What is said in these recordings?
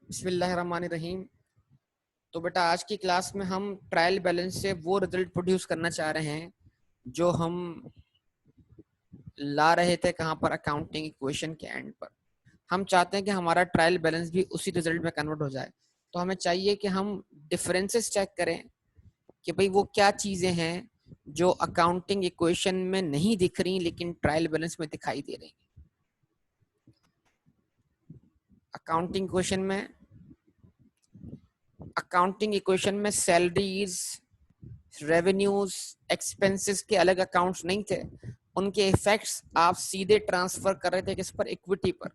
बिस्मिल्लाहिर्रहमानिर्रहीम। तो बेटा आज की क्लास में हम ट्रायल बैलेंस से वो रिजल्ट प्रोड्यूस करना चाह रहे हैं जो हम ला रहे थे कहाँ पर, अकाउंटिंग इक्वेशन के एंड पर। हम चाहते हैं कि हमारा ट्रायल बैलेंस भी उसी रिजल्ट में कन्वर्ट हो जाए। तो हमें चाहिए कि हम डिफरेंसेस चेक करें कि भाई वो क्या चीज़ें हैं जो अकाउंटिंग इक्वेशन में नहीं दिख रही लेकिन ट्रायल बैलेंस में दिखाई दे रही। अकाउंटिंग इक्वेशन में सैलरीज, रेवेन्यूज, एक्सपेंसेस के अलग अकाउंट्स नहीं थे। उनके इफेक्ट्स आप सीधे ट्रांसफर कर रहे थे किस पर, इक्विटी पर।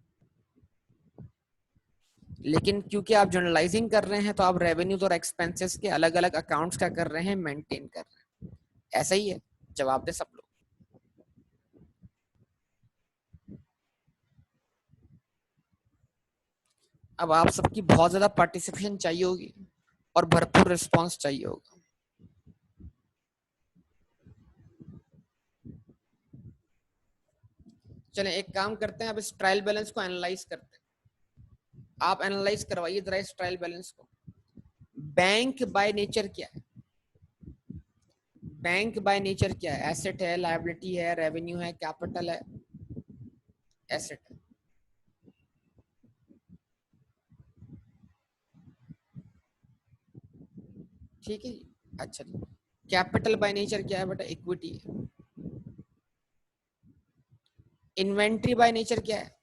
लेकिन क्योंकि आप जनरलाइजिंग कर रहे हैं तो आप रेवेन्यूज और एक्सपेंसेस के अलग अलग अकाउंट्स क्या कर रहे हैं, मेंटेन कर रहे हैं। ऐसा ही है, जवाब दे सब लोग। अब आप सबकी बहुत ज्यादा पार्टिसिपेशन चाहिए होगी और भरपूर रिस्पॉन्स चाहिए होगा। चलें एक काम करते हैं, अब इस ट्रायल बैलेंस को एनालाइज करते हैं। आप एनालाइज करवाइए जरा इस ट्रायल बैलेंस को। बैंक बाय नेचर क्या है? बैंक बाय नेचर क्या है? एसेट है, लायबिलिटी है, रेवेन्यू है, कैपिटल है? एसेट है। ठीक है जी। अच्छा जी, कैपिटल बाय नेचर क्या है बेटा? इक्विटी है। इन्वेंट्री बाय नेचर क्या है?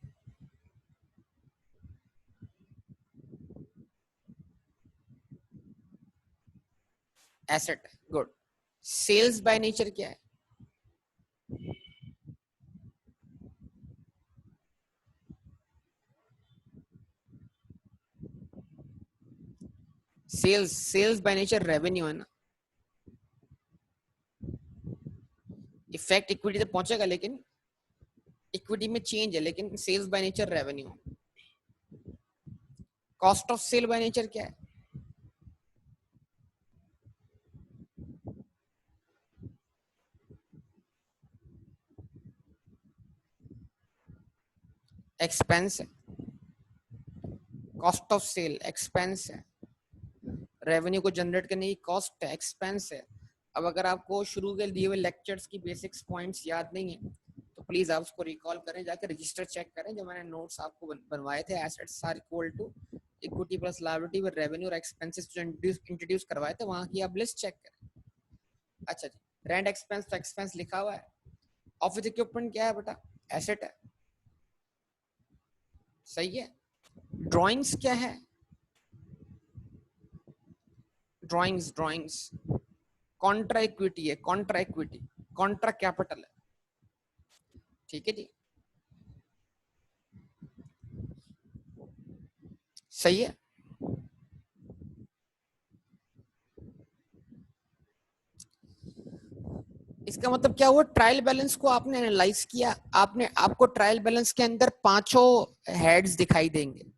एसेट है। गुड। सेल्स बाय नेचर क्या है? सेल्स बाय नेचर रेवेन्यू है ना। इफेक्ट इक्विटी तक पहुंचेगा लेकिन इक्विटी में चेंज है, लेकिन sales by nature revenue. Cost of sale by nature क्या है? एक्सपेंस है। कॉस्ट ऑफ सेल एक्सपेंस है। रेवेन्यू को जनरेट करने की कॉस्ट है, एक्सपेंस है। अब अगर आपको शुरू के दिए हुए लेक्चर्स की बेसिक्स पॉइंट्स याद नहीं है तो प्लीज आप उसको रिकॉल करें, जाकर रजिस्टर चेक करें जो मैंने नोट्स आपको बनवाए थे। Assets are equal to equity plus liability with revenue और एक्सपेंसेस जो इंट्रोड्यूस करवाए थे, वहां की आप लिस्ट चेक करें। अच्छा जी, रेंट एक्सपेंस तो एक्सपेंस लिखा हुआ है। ऑफिस इक्विपमेंट क्या है बेटा? एसेट है। सही है। ड्राइंग्स क्या है? ड्राइंग्स कॉन्ट्रा इक्विटी है। कॉन्ट्रा इक्विटी, कॉन्ट्रा कैपिटल है। ठीक है जी, सही है। इसका मतलब क्या हुआ? ट्रायल बैलेंस को आपने एनालाइज किया, आपने आपको ट्रायल बैलेंस के अंदर पांचों हेड्स दिखाई देंगे।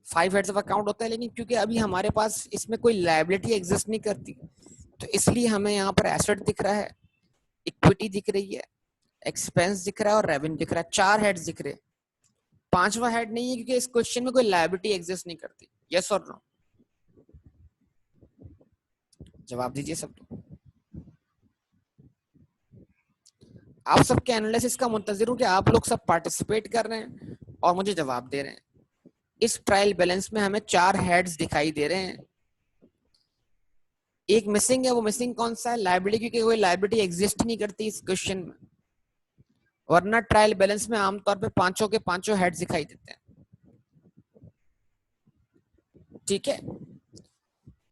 5 हेड्स ऑफ अकाउंट होता है, लेकिन क्योंकि अभी हमारे पास इसमें कोई लायबिलिटी एग्जिस्ट नहीं करती तो इसलिए हमें यहाँ पर एसेट दिख रहा है, इक्विटी दिख रही है, एक्सपेंस दिख रहा है और रेवेन्यू दिख रहा है। 4 हेड्स दिख रहे हैं। पांचवा हेड नहीं है क्योंकि इस क्वेश्चन में कोई लायबिलिटी एग्जिस्ट नहीं करती। यस और नो? जवाब दीजिए सब लोग। आप सबके एनालिसिस का मुंतजिर हूं कि आप लोग सब पार्टिसिपेट कर रहे हैं और मुझे जवाब दे रहे हैं। इस ट्रायल बैलेंस में हमें 4 हेड्स दिखाई दे रहे हैं। एक मिसिंग है, वो मिसिंग कौन सा है? लायबिलिटी, क्योंकि कोई लायबिलिटी एग्जिस्ट नहीं करती इस क्वेश्चन में। वरना ट्रायल बैलेंस में आमतौर पे पांचों के पांचों हेड्स दिखाई देते हैं। ठीक है।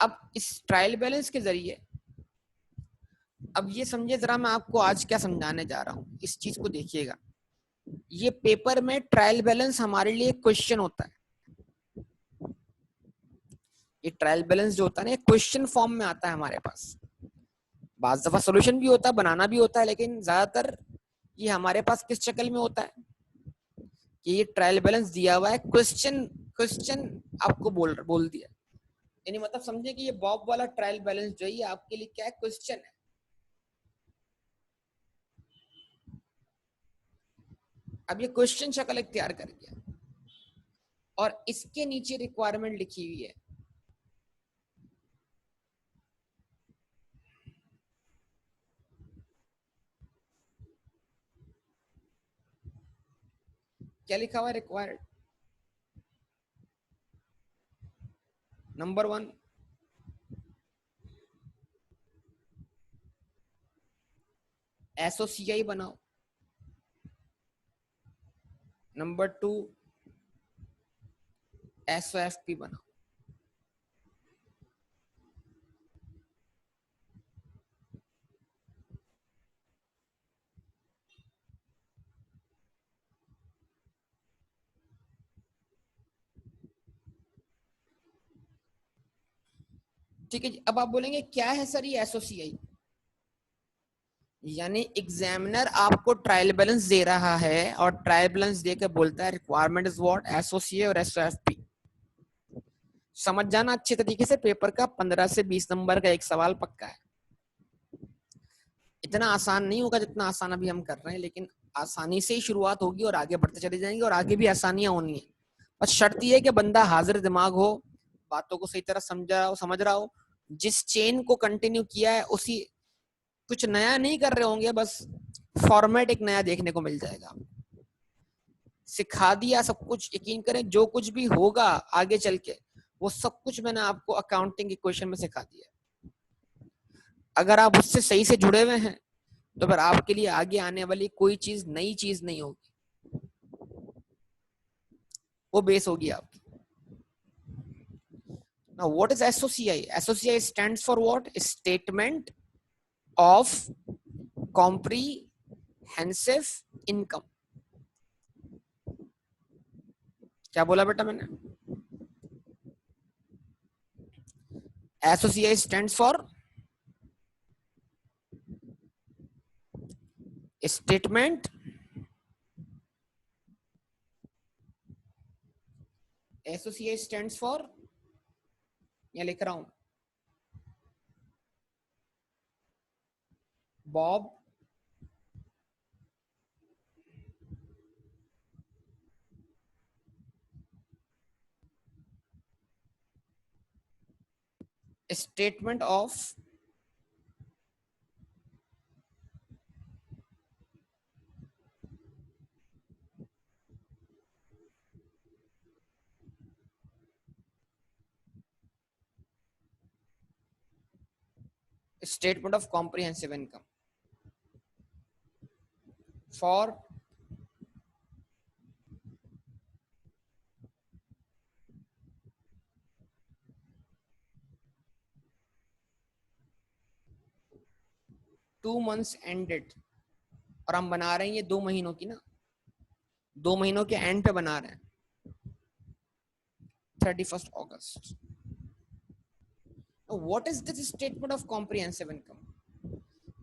अब इस ट्रायल बैलेंस के जरिए, अब ये समझिए जरा, मैं आपको आज क्या समझाने जा रहा हूं, इस चीज को देखिएगा। ये पेपर में ट्रायल बैलेंस हमारे लिए क्वेश्चन होता है। ये ट्रायल बैलेंस जो होता है ना, क्वेश्चन फॉर्म में आता है हमारे पास। बाज दफा सोल्यूशन भी होता है, बनाना भी होता है, लेकिन ज्यादातर ये हमारे पास किस शक्ल में होता है कि ये ट्रायल बैलेंस दिया हुआ है, क्वेश्चन क्वेश्चन आपको बोल दिया। यानी मतलब समझे कि ये बॉब वाला ट्रायल बैलेंस जो है ये आपके लिए क्या है? क्वेश्चन है। अब ये क्वेश्चन शक्ल इख्तियार कर गया। और इसके नीचे रिक्वायरमेंट लिखी हुई है। क्या लिखा हुआ है? रिक्वायर्ड नंबर 1 SOCI बनाओ, नंबर 2 SOFP बनाओ। ठीक है जी। अब आप बोलेंगे क्या है सर ये SOCI? यानी एग्जामिनर आपको ट्रायल बैलेंस दे रहा है और ट्रायल बैलेंस देकर बोलता है रिक्वायरमेंट इज व्हाट, SOCI और SOFP। समझ जाना अच्छे तरीके से, पेपर का 15 से 20 नंबर का एक सवाल पक्का है। इतना आसान नहीं होगा जितना आसान अभी हम कर रहे हैं, लेकिन आसानी से ही शुरुआत होगी और आगे बढ़ते चले जाएंगे और आगे भी आसानियां होनी है। बस शर्त यह है कि बंदा हाजिर दिमाग हो, बातों को सही तरह समझ रहा हो, जिस चेन को कंटिन्यू किया है उसी, कुछ नया नहीं कर रहे होंगे, बस फॉर्मेट एक नया देखने को मिल जाएगा। सिखा दिया सब कुछ, यकीन करें जो कुछ भी होगा आगे चल के वो सब कुछ मैंने आपको अकाउंटिंग इक्वेशन में सिखा दिया। अगर आप उससे सही से जुड़े हुए हैं तो फिर आपके लिए आगे आने वाली कोई चीज नई चीज नहीं होगी, वो बेस होगी आपकी। Now what is SOCI? SOCI stands for what? Statement of Comprehensive Income। क्या बोला बेटा मैंने? SOCI stands for Statement, SOCI stands for, या लिख रहा हूं, Bob statement of statement of comprehensive income for two months ended. और हम बना रहे हैं ये 2 महीनों की ना, 2 महीनों के एंड पे बना रहे हैं, 31 अगस्त। What is this statement of comprehensive income?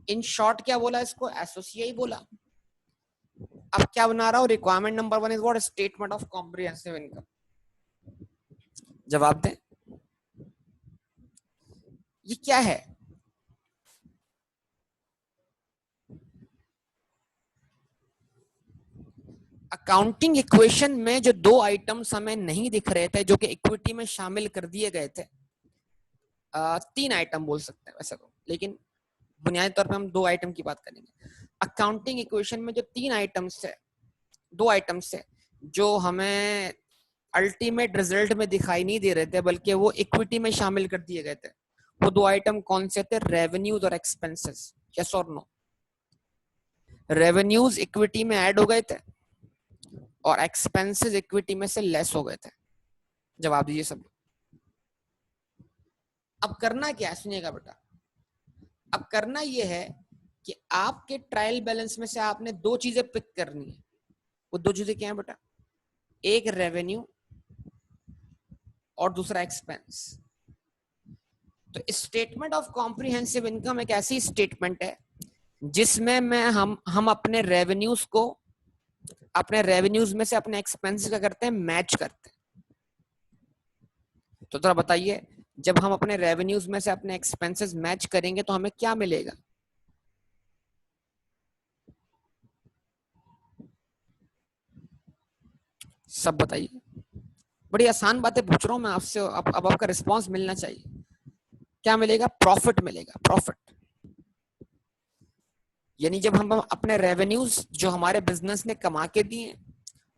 In short क्या बोला इसको? एसोसिएट बोला। अब क्या बना रहा हूं? Requirement number 1 is what? Statement of comprehensive income. जवाब दें, ये क्या है? अकाउंटिंग इक्वेशन में जो 2 आइटम्स हमें नहीं दिख रहे थे, जो कि इक्विटी में शामिल कर दिए गए थे, 3 आइटम बोल सकते हैं वैसे तो, लेकिन बुनियादी तौर पे हम 2 आइटम की बात करेंगे। अकाउंटिंग इक्वेशन में जो 3 आइटम्स है, 2 आइटम्स है जो हमें अल्टीमेट रिजल्ट में दिखाई नहीं दे रहे थे, बल्कि वो इक्विटी में शामिल कर दिए गए थे। वो 2 आइटम कौन से थे? रेवेन्यूज और एक्सपेंसेस। यस और नो? रेवेन्यूज इक्विटी में ऐड हो गए थे और एक्सपेंसेस इक्विटी में से लेस हो गए थे। जवाब दीजिए सब। अब करना क्या है, सुनिएगा बेटा। अब करना यह है कि आपके ट्रायल बैलेंस में से आपने 2 चीजें पिक करनी है। वो 2 चीजें क्या है बेटा? एक रेवेन्यू और दूसरा एक्सपेंस। तो स्टेटमेंट ऑफ कॉम्प्रिहेंसिव इनकम एक ऐसी स्टेटमेंट है जिसमें हम अपने रेवेन्यूज को, अपने रेवेन्यूज में से अपने एक्सपेंसेस का करते हैं, मैच करते हैं। तो जरा बताइए, जब हम अपने रेवेन्यूज में से अपने एक्सपेंसेस मैच करेंगे तो हमें क्या मिलेगा? सब बताइए। बड़ी आसान बातें पूछ रहा हूं मैं आपसे, अब आपका रिस्पॉन्स मिलना चाहिए। क्या मिलेगा? प्रॉफिट मिलेगा, प्रॉफिट। यानी जब हम अपने रेवेन्यूज जो हमारे बिजनेस ने कमा के दिए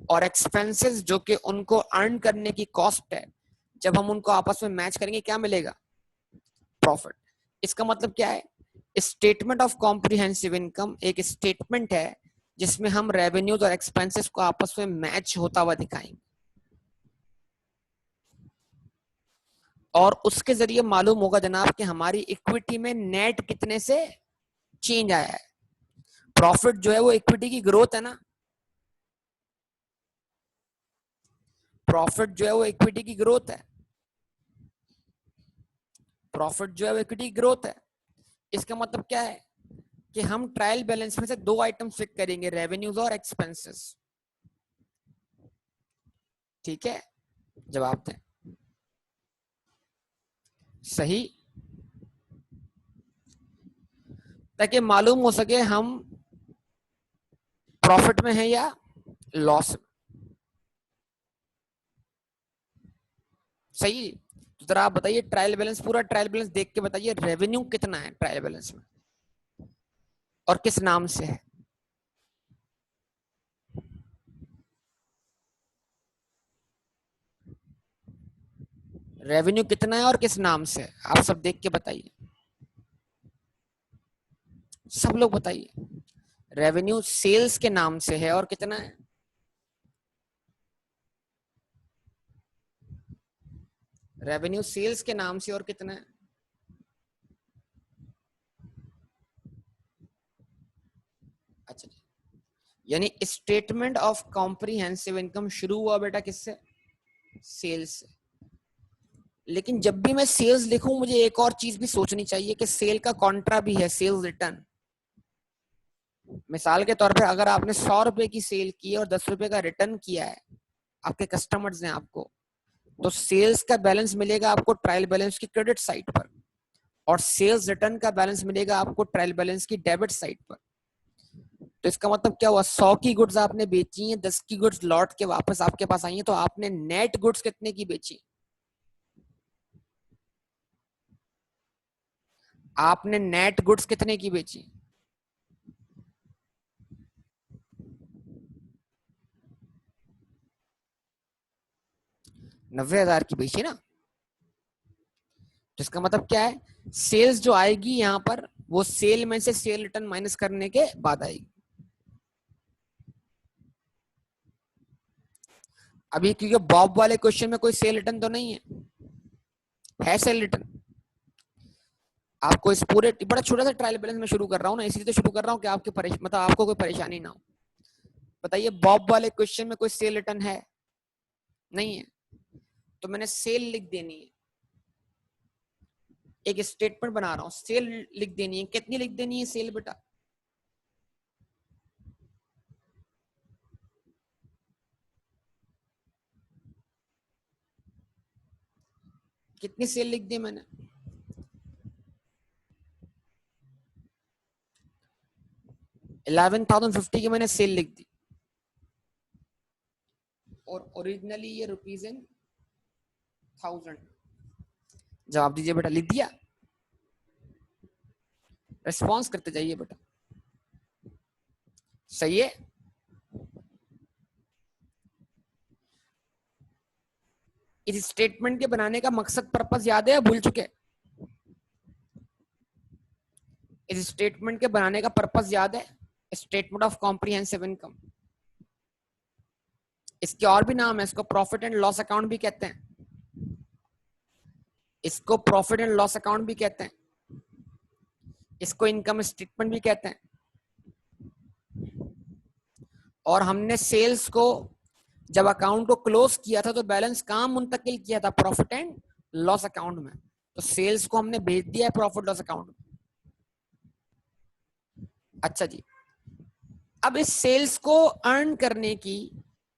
और एक्सपेंसेस जो कि उनको अर्न करने की कॉस्ट है, जब हम उनको आपस में मैच करेंगे, क्या मिलेगा? प्रॉफिट। इसका मतलब क्या है? स्टेटमेंट ऑफ कॉम्प्रिहेंसिव इनकम एक स्टेटमेंट है जिसमें हम रेवेन्यूज और एक्सपेंसेस को आपस में मैच होता हुआ दिखाएंगे, और उसके जरिए मालूम होगा जनाब कि हमारी इक्विटी में नेट कितने से चेंज आया है। प्रॉफिट जो है वो इक्विटी की ग्रोथ है ना, प्रॉफिट जो है वो इक्विटी की ग्रोथ है, प्रॉफिट जो है वो इक्विटी की ग्रोथ है। इसका मतलब क्या है कि हम ट्रायल बैलेंस में से दो आइटम पिक करेंगे, रेवेन्यूज और एक्सपेंसेस। ठीक है, जवाब दें सही, ताकि मालूम हो सके हम प्रॉफिट में है या लॉस में। सही। तो जरा आप बताइए, ट्रायल बैलेंस, पूरा ट्रायल बैलेंस देख के बताइए रेवेन्यू कितना है ट्रायल बैलेंस में और किस नाम से है। रेवेन्यू कितना है और किस नाम से है, आप सब देख के बताइए, सब लोग बताइए। रेवेन्यू सेल्स के नाम से है और कितना है? रेवेन्यू सेल्स के नाम से और कितना है? अच्छा, यानी स्टेटमेंट ऑफ कॉम्प्रिहेंसिव इनकम शुरू हुआ बेटा किससे? सेल्स से। लेकिन जब भी मैं सेल्स लिखूं मुझे एक और चीज भी सोचनी चाहिए कि सेल का कॉन्ट्रा भी है, सेल्स रिटर्न। मिसाल के तौर पे अगर आपने 100 रुपए की सेल की और 10 रुपए का रिटर्न किया है, आपके कस्टमर्स ने आपको, तो सेल्स का बैलेंस मिलेगा आपको ट्रायल बैलेंस की क्रेडिट साइड पर, और सेल्स रिटर्न का बैलेंस मिलेगा आपको ट्रायल बैलेंस की डेबिट साइड पर। तो इसका मतलब क्या हुआ? 100 की गुड्स आपने बेची हैं, 10 की गुड्स लौट के वापस आपके पास आई हैं, तो आपने नेट गुड्स कितने की बेची? आपने नेट गुड्स कितने की बेची? 90,000 की बेची ना। तो इसका मतलब क्या है? सेल्स जो आएगी यहाँ पर वो सेल में से सेल रिटर्न माइनस करने के बाद आएगी। अभी क्योंकि बॉब वाले क्वेश्चन में कोई सेल रिटर्न तो नहीं है सेल रिटर्न। आपको इस पूरे बड़ा छोटा सा ट्रायल बैलेंस में शुरू कर रहा हूँ ना, इसलिए तो शुरू कर रहा हूँ कि आपके मतलब आपको कोई परेशानी ना हो। बताइए, बॉब वाले क्वेश्चन में कोई सेल रिटर्न है? नहीं है, तो मैंने सेल लिख देनी है, एक स्टेटमेंट बना रहा हूँ, सेल लिख देनी है। कितनी लिख देनी है सेल बेटा? कितनी सेल लिख दी मैंने? 11,050 की मैंने सेल लिख दी, और ओरिजिनली ये रुपीज इन 1000। जवाब दीजिए बेटा, लिख दिया? रिस्पॉन्स करते जाइए बेटा। सही है। इस स्टेटमेंट के बनाने का मकसद, पर्पस याद है या भूल चुके? इस स्टेटमेंट के बनाने का पर्पस याद है? Statement of comprehensive income. इसके और भी नाम है, इसको प्रॉफिट एंड लॉस अकाउंट भी कहते हैं, इसको प्रॉफिट एंड लॉस अकाउंट भी कहते हैं, इसको इनकम स्टेटमेंट भी कहते हैं। और हमने सेल्स को जब अकाउंट को क्लोज किया था तो बैलेंस कहां मुंतकिल किया था? प्रॉफिट एंड लॉस अकाउंट में। तो सेल्स को हमने भेज दिया है प्रॉफिट लॉस अकाउंट में। अच्छा जी, अब इस सेल्स को अर्न करने की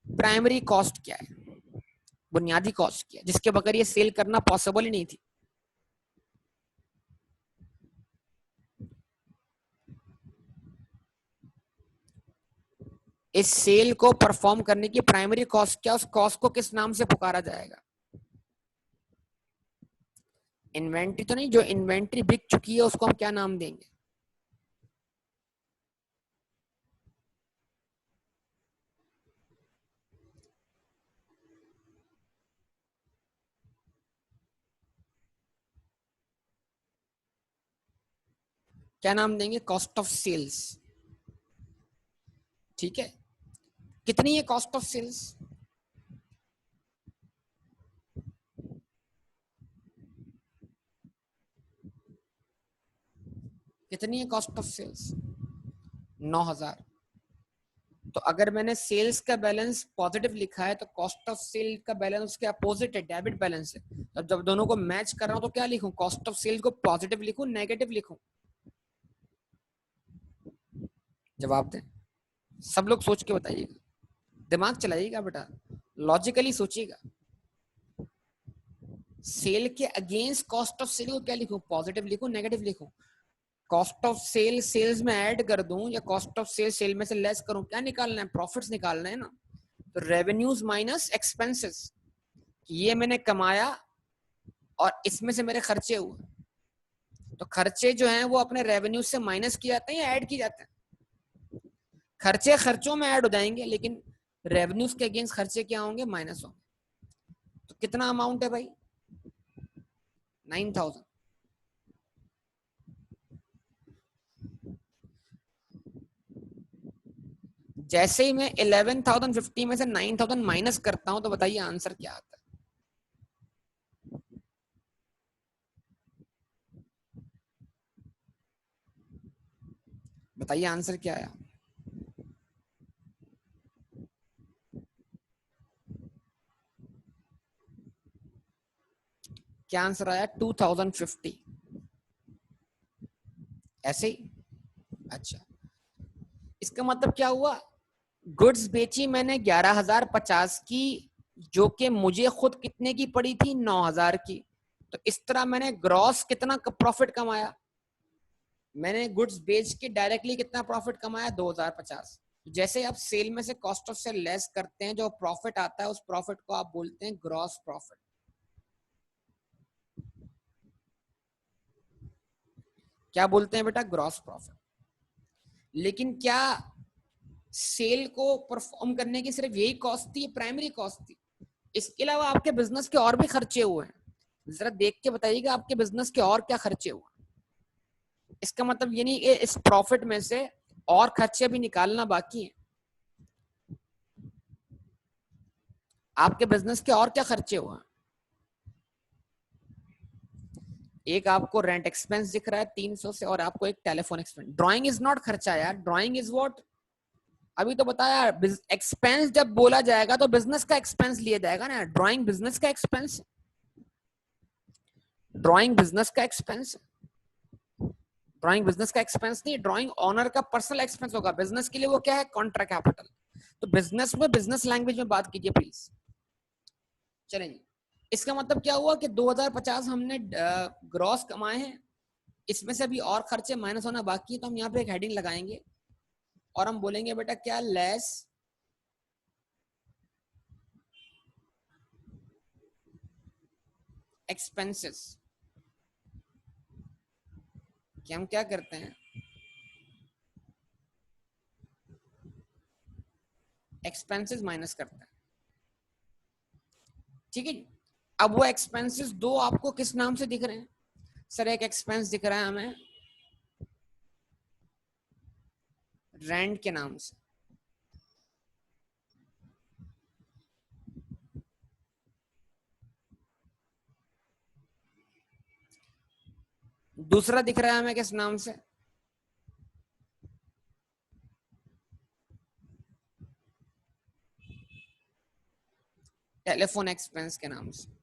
प्राइमरी कॉस्ट क्या है, बुनियादी कॉस्ट क्या है, जिसके बगैर ये सेल करना पॉसिबल ही नहीं थी? इस सेल को परफॉर्म करने की प्राइमरी कॉस्ट क्या, उस कॉस्ट को किस नाम से पुकारा जाएगा? इन्वेंट्री तो नहीं, जो इन्वेंट्री बिक चुकी है उसको हम क्या नाम देंगे? क्या नाम देंगे? Cost of sales. ठीक है, कितनी है कॉस्ट ऑफ सेल्स? कितनी है कॉस्ट ऑफ सेल्स? 9,000। तो अगर मैंने सेल्स का बैलेंस पॉजिटिव लिखा है तो कॉस्ट ऑफ सेल का बैलेंस उसके अपोजिट है, डेबिट बैलेंस है। तो जब दोनों को मैच कर रहा हूं तो क्या लिखूं? कॉस्ट ऑफ सेल को पॉजिटिव लिखूं, नेगेटिव लिखूं? जवाब दें, सब लोग सोच के बताइएगा, दिमाग चलाइएगा बेटा, लॉजिकली सोचिएगा। सेल के अगेंस्ट कॉस्ट ऑफ सेल को क्या लिखूं? पॉजिटिव लिखूं, नेगेटिव लिखूं? कॉस्ट ऑफ सेल सेल्स में ऐड कर दूं या कॉस्ट ऑफ सेल सेल में से लेस करूं? क्या निकालना है? प्रॉफिट्स निकालना है ना। तो रेवेन्यूज माइनस एक्सपेंसेस, ये मैंने कमाया और इसमें से मेरे खर्चे हुए। तो खर्चे जो हैं वो अपने रेवेन्यू से माइनस किए जाते हैं या ऐड किए जाते हैं? खर्चे खर्चों में ऐड हो जाएंगे, लेकिन रेवेन्यूज के अगेंस्ट खर्चे क्या होंगे? माइनस होंगे। तो कितना अमाउंट है भाई? 9,000। जैसे ही मैं 11,050 में से 9,000 माइनस करता हूं तो बताइए आंसर क्या आता है? बताइए आंसर क्या आया? क्या आंसर आया? 2,050। ऐसे ही? अच्छा, इसका मतलब क्या हुआ? गुड्स बेची मैंने 11,050 की, जो कि मुझे खुद कितने की पड़ी थी? 9,000 की। तो इस तरह मैंने ग्रॉस कितना प्रॉफिट कमाया? मैंने गुड्स बेच के डायरेक्टली कितना प्रॉफिट कमाया? 2,050। जैसे आप सेल में से कॉस्ट ऑफ सेल लेस करते हैं, जो प्रॉफिट आता है उस प्रॉफिट को आप बोलते हैं ग्रॉस प्रॉफिट। क्या बोलते हैं बेटा? Gross profit. लेकिन क्या सेल को परफॉर्म करने की सिर्फ यही कॉस्ट थी? प्राइमरी कॉस्ट थी। इसके अलावा आपके बिजनेस के और भी खर्चे हुए हैं। जरा देख के बताइएगा आपके बिजनेस के और क्या खर्चे हुए। इसका मतलब ये नहीं कि इस प्रॉफिट में से और खर्चे भी निकालना बाकी है। आपके बिजनेस के और क्या खर्चे हुए हैं? एक आपको रेंट एक्सपेंस दिख रहा है 300 से, और आपको एक telephone expense. Drawing is not खर्चा यार, ड्राइंग इज व्हाट? अभी तो बताया, एक्सपेंस जब बोला जाएगा तो बिजनेस का एक्सपेंस लिया जाएगा ना। ड्राइंग बिजनेस का एक्सपेंस, ड्राइंग बिजनेस का एक्सपेंस, ड्राइंग बिजनेस का एक्सपेंस नहीं, ड्राइंग ओनर का पर्सनल एक्सपेंस होगा। बिजनेस के लिए वो क्या है? Contract capital. तो बिजनेस में बिजनेस लैंग्वेज में बात कीजिए प्लीज। चलेंगे, इसका मतलब क्या हुआ कि 2050 हमने ग्रॉस कमाए हैं, इसमें से अभी और खर्चे माइनस होना बाकी है। तो हम यहाँ पे एक हेडिंग लगाएंगे और हम बोलेंगे बेटा क्या? Less expenses. कि हम क्या करते हैं? एक्सपेंसेस माइनस करते हैं। ठीक है जी। अब वो एक्सपेंसेस दो आपको किस नाम से दिख रहे हैं? सर एक एक्सपेंस दिख रहा है हमें रेंट के नाम से, दूसरा दिख रहा है हमें किस नाम से? टेलीफोन एक्सपेंस के नाम से।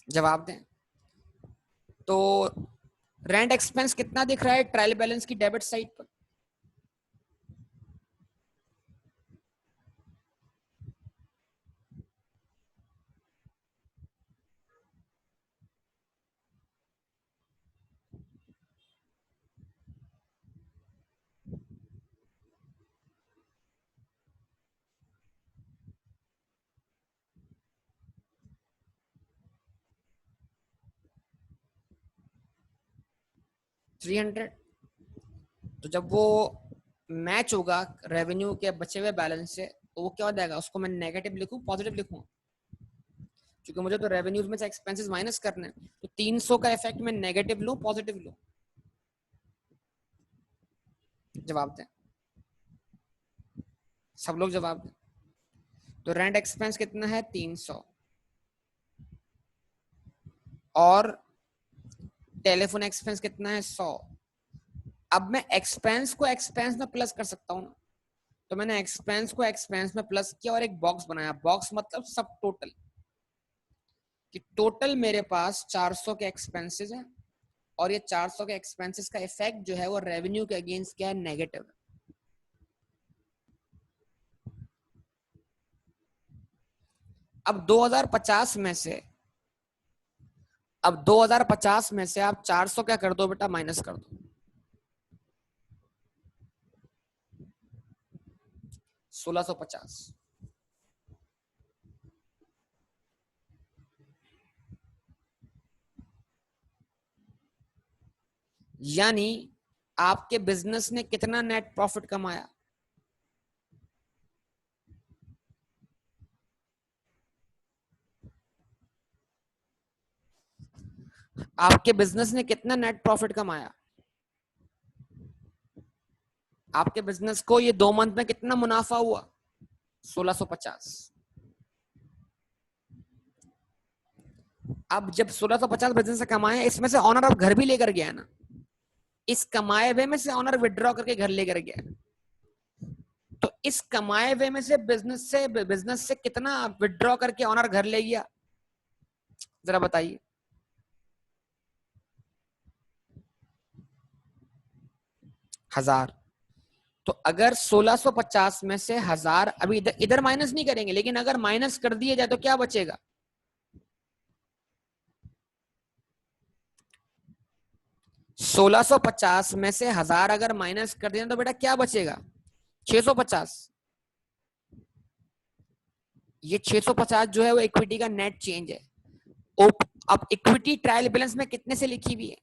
जवाब दें। तो रेंट एक्सपेंस कितना दिख रहा है ट्रायल बैलेंस की डेबिट साइड पर? 300। तो जब वो मैच होगा रेवेन्यू के बचे हुए बैलेंस से तो वो क्या हो जाएगा, उसको मैं नेगेटिव लिखूं पॉजिटिव लिखूं, क्योंकि मुझे तो रेवेन्यूज में से एक्सपेंसेस माइनस करने हैं। तो 300 का इफेक्ट मैं नेगेटिव लूं पॉजिटिव लूं? जवाब दें, सब लोग जवाब दें। तो रेंट एक्सपेंस कितना है 300 और टेलीफोन एक्सपेंस कितना है 100। अब मैं एक्सपेंस को एक्सपेंस में प्लस कर सकता हूँ ना, तो मैंने एक्सपेंस को एक्सपेंस में प्लस किया और एक बॉक्स बनाया। बॉक्स मतलब सब टोटल, कि टोटल मेरे पास 400 के एक्सपेंसेस हैं और ये 400 के एक्सपेंसेस का इफेक्ट जो है वो रेवेन्यू के अगेंस्ट क्या है, नेगेटिव है। अब 2050 में से आप 400 क्या कर दो बेटा, माइनस कर दो, 1650। यानी आपके बिजनेस ने कितना नेट प्रॉफिट कमाया, आपके बिजनेस ने कितना नेट प्रॉफिट कमाया, आपके बिजनेस को ये 2 मंथ में कितना मुनाफा हुआ, 1650। अब जब 1650 बिजनेस से कमाए, इसमें से ऑनर अब घर भी लेकर गया ना, इस कमाए हुए में से ऑनर विड्रॉ करके घर लेकर गया, तो इस कमाए हुए में से बिजनेस से कितना विड्रॉ करके ऑनर घर ले गया, जरा बताइए। 1000। तो अगर 1650 में से 1000, अभी इधर इधर माइनस नहीं करेंगे, लेकिन अगर माइनस कर दिया जाए तो क्या बचेगा, 1650 में से 1000 अगर माइनस कर दिया तो बेटा क्या बचेगा, 650। ये 650 जो है वो इक्विटी का नेट चेंज है। अब इक्विटी ट्रायल बैलेंस में कितने से लिखी हुई है,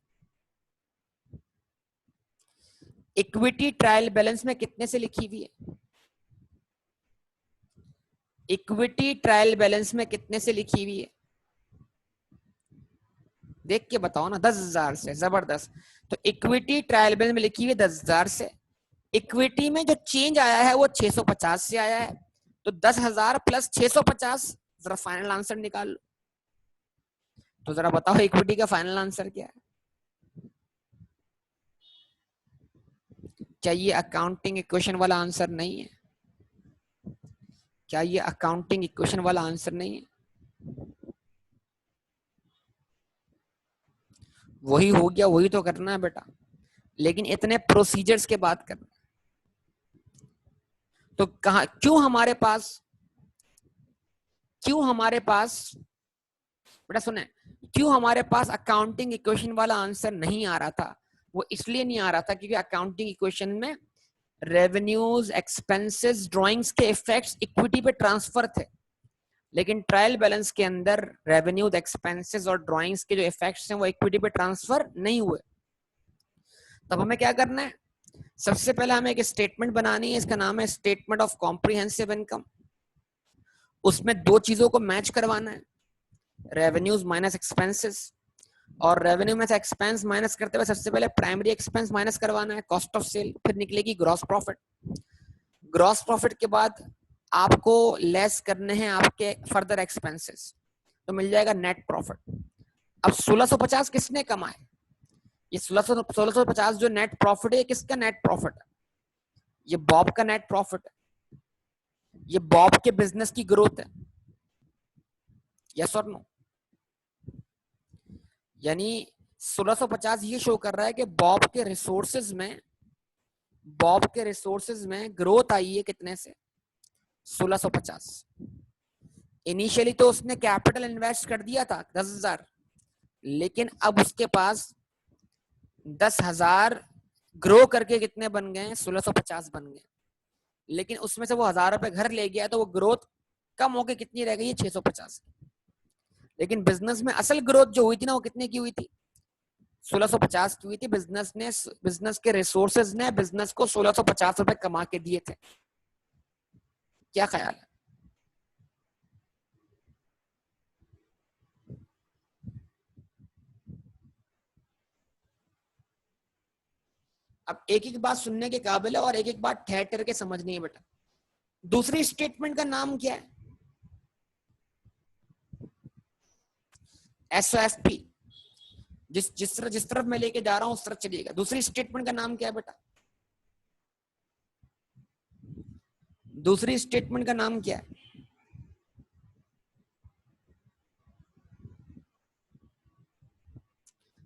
इक्विटी ट्रायल बैलेंस में कितने से लिखी हुई है, इक्विटी ट्रायल बैलेंस में कितने से लिखी हुई है, देख के बताओ ना, 10,000 से। जबरदस्त। तो इक्विटी ट्रायल बैलेंस में लिखी हुई है 10,000 से, इक्विटी में जो चेंज आया है वो 650 से आया है, तो 10,000 प्लस 650, जरा फाइनल आंसर निकाल लो। तो जरा बताओ इक्विटी का फाइनल आंसर क्या है। क्या ये अकाउंटिंग इक्वेशन वाला आंसर नहीं है, क्या ये अकाउंटिंग इक्वेशन वाला आंसर नहीं है, वही हो गया, वही तो करना है बेटा, लेकिन इतने प्रोसीजर्स के बात करना। तो कहा क्यों हमारे पास बेटा सुने, क्यों हमारे पास अकाउंटिंग इक्वेशन वाला आंसर नहीं आ रहा था, वो इसलिए नहीं आ रहा था क्योंकि अकाउंटिंग इक्वेशन में रेवेन्यूज, एक्सपेंसेस, ड्राइंग्स के इफेक्ट्स इक्विटी पे ट्रांसफर थे, लेकिन ट्रायल बैलेंस के अंदर रेवेन्यूज, एक्सपेंसेस और ड्राइंग्स के जो इफेक्ट्स हैं वो इक्विटी पे ट्रांसफर नहीं हुए। तब हमें क्या करना है, सबसे पहले हमें एक स्टेटमेंट बनानी है, इसका नाम है स्टेटमेंट ऑफ कॉम्प्रिहेंसिव इनकम। उसमें 2 चीजों को मैच करवाना है, रेवेन्यूज माइनस एक्सपेंसेस, और रेवेन्यू में से एक्सपेंस माइनस करते हुए सबसे पहले प्राइमरी एक्सपेंस माइनस करवाना है, कॉस्ट ऑफ सेल, फिर निकलेगी ग्रॉस प्रॉफिट। ग्रॉस प्रॉफिट के बाद आपको लेस करने हैं आपके फर्दर एक्सपेंसेस, तो मिल जाएगा नेट प्रॉफिट। अब 1650 किसने कमाए, ये 1650 जो नेट प्रॉफिट है, किसका नेट प्रॉफिट है, ये बॉब का नेट प्रॉफिट है, ये बॉब के बिजनेस की ग्रोथ है, यस और नो। यानी 1650 ये शो कर रहा है कि बॉब के रिसोर्सेज में ग्रोथ आई है कितने से, 1650। इनिशियली तो उसने कैपिटल इन्वेस्ट कर दिया था 10,000, लेकिन अब उसके पास 10,000 ग्रो करके कितने बन गए, 1650 बन गए, लेकिन उसमें से वो 1,000 रुपए घर ले गया, तो वो ग्रोथ कम होकर कितनी रह गई है, 650। लेकिन बिजनेस में असल ग्रोथ जो हुई थी ना, वो कितने की हुई थी, 1650 की हुई थी। बिजनेस के रिसोर्सेज ने बिजनेस को 1650 रुपए कमा के दिए थे। क्या ख्याल है? अब एक एक बात सुनने के काबिल है और एक एक बात ठहर ठहर के समझनी है बेटा। दूसरी स्टेटमेंट का नाम क्या है? SOFP। जिस तरफ मैं लेके जा रहा हूं उस तरफ चलिएगा। दूसरी स्टेटमेंट का नाम क्या है बेटा? दूसरी स्टेटमेंट का नाम क्या है?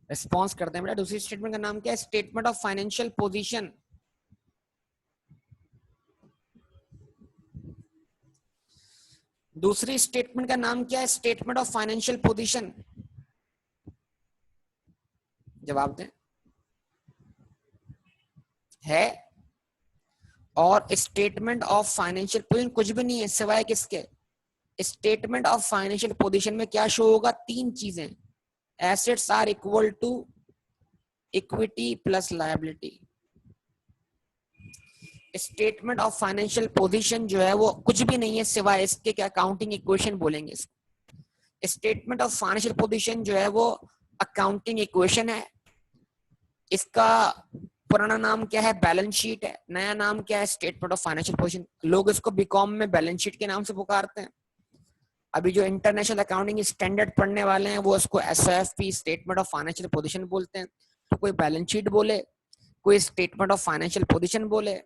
रिस्पॉन्स करते हैं बेटा। दूसरी स्टेटमेंट का नाम क्या है? Statement of financial position. दूसरी स्टेटमेंट का नाम क्या है? Statement of financial position. जवाब दें। है। और स्टेटमेंट ऑफ फाइनेंशियल पोजीशन कुछ भी नहीं है सिवाय किसके? स्टेटमेंट ऑफ फाइनेंशियल पोजीशन में क्या शो होगा? तीन चीजें। Assets are equal to equity plus liability. Statement of financial position जो है वो कुछ भी नहीं है सिवाय इसके क्या? अकाउंटिंग इक्वेशन बोलेंगे इसको। स्टेटमेंट ऑफ फाइनेंशियल पोजीशन जो है वो अकाउंटिंग इक्वेशन है। इसका पुराना नाम क्या है? बैलेंस शीट है। नया नाम क्या है? Statement of financial position. लोग इसको बीकॉम में बैलेंस शीट के नाम से पुकारते हैं। अभी जो इंटरनेशनल अकाउंटिंग स्टैंडर्ड पढ़ने वाले हैं वो इसको SOFP statement of financial position बोलते हैं। तो कोई बैलेंस शीट बोले, कोई स्टेटमेंट ऑफ फाइनेंशियल पोजीशन बोले,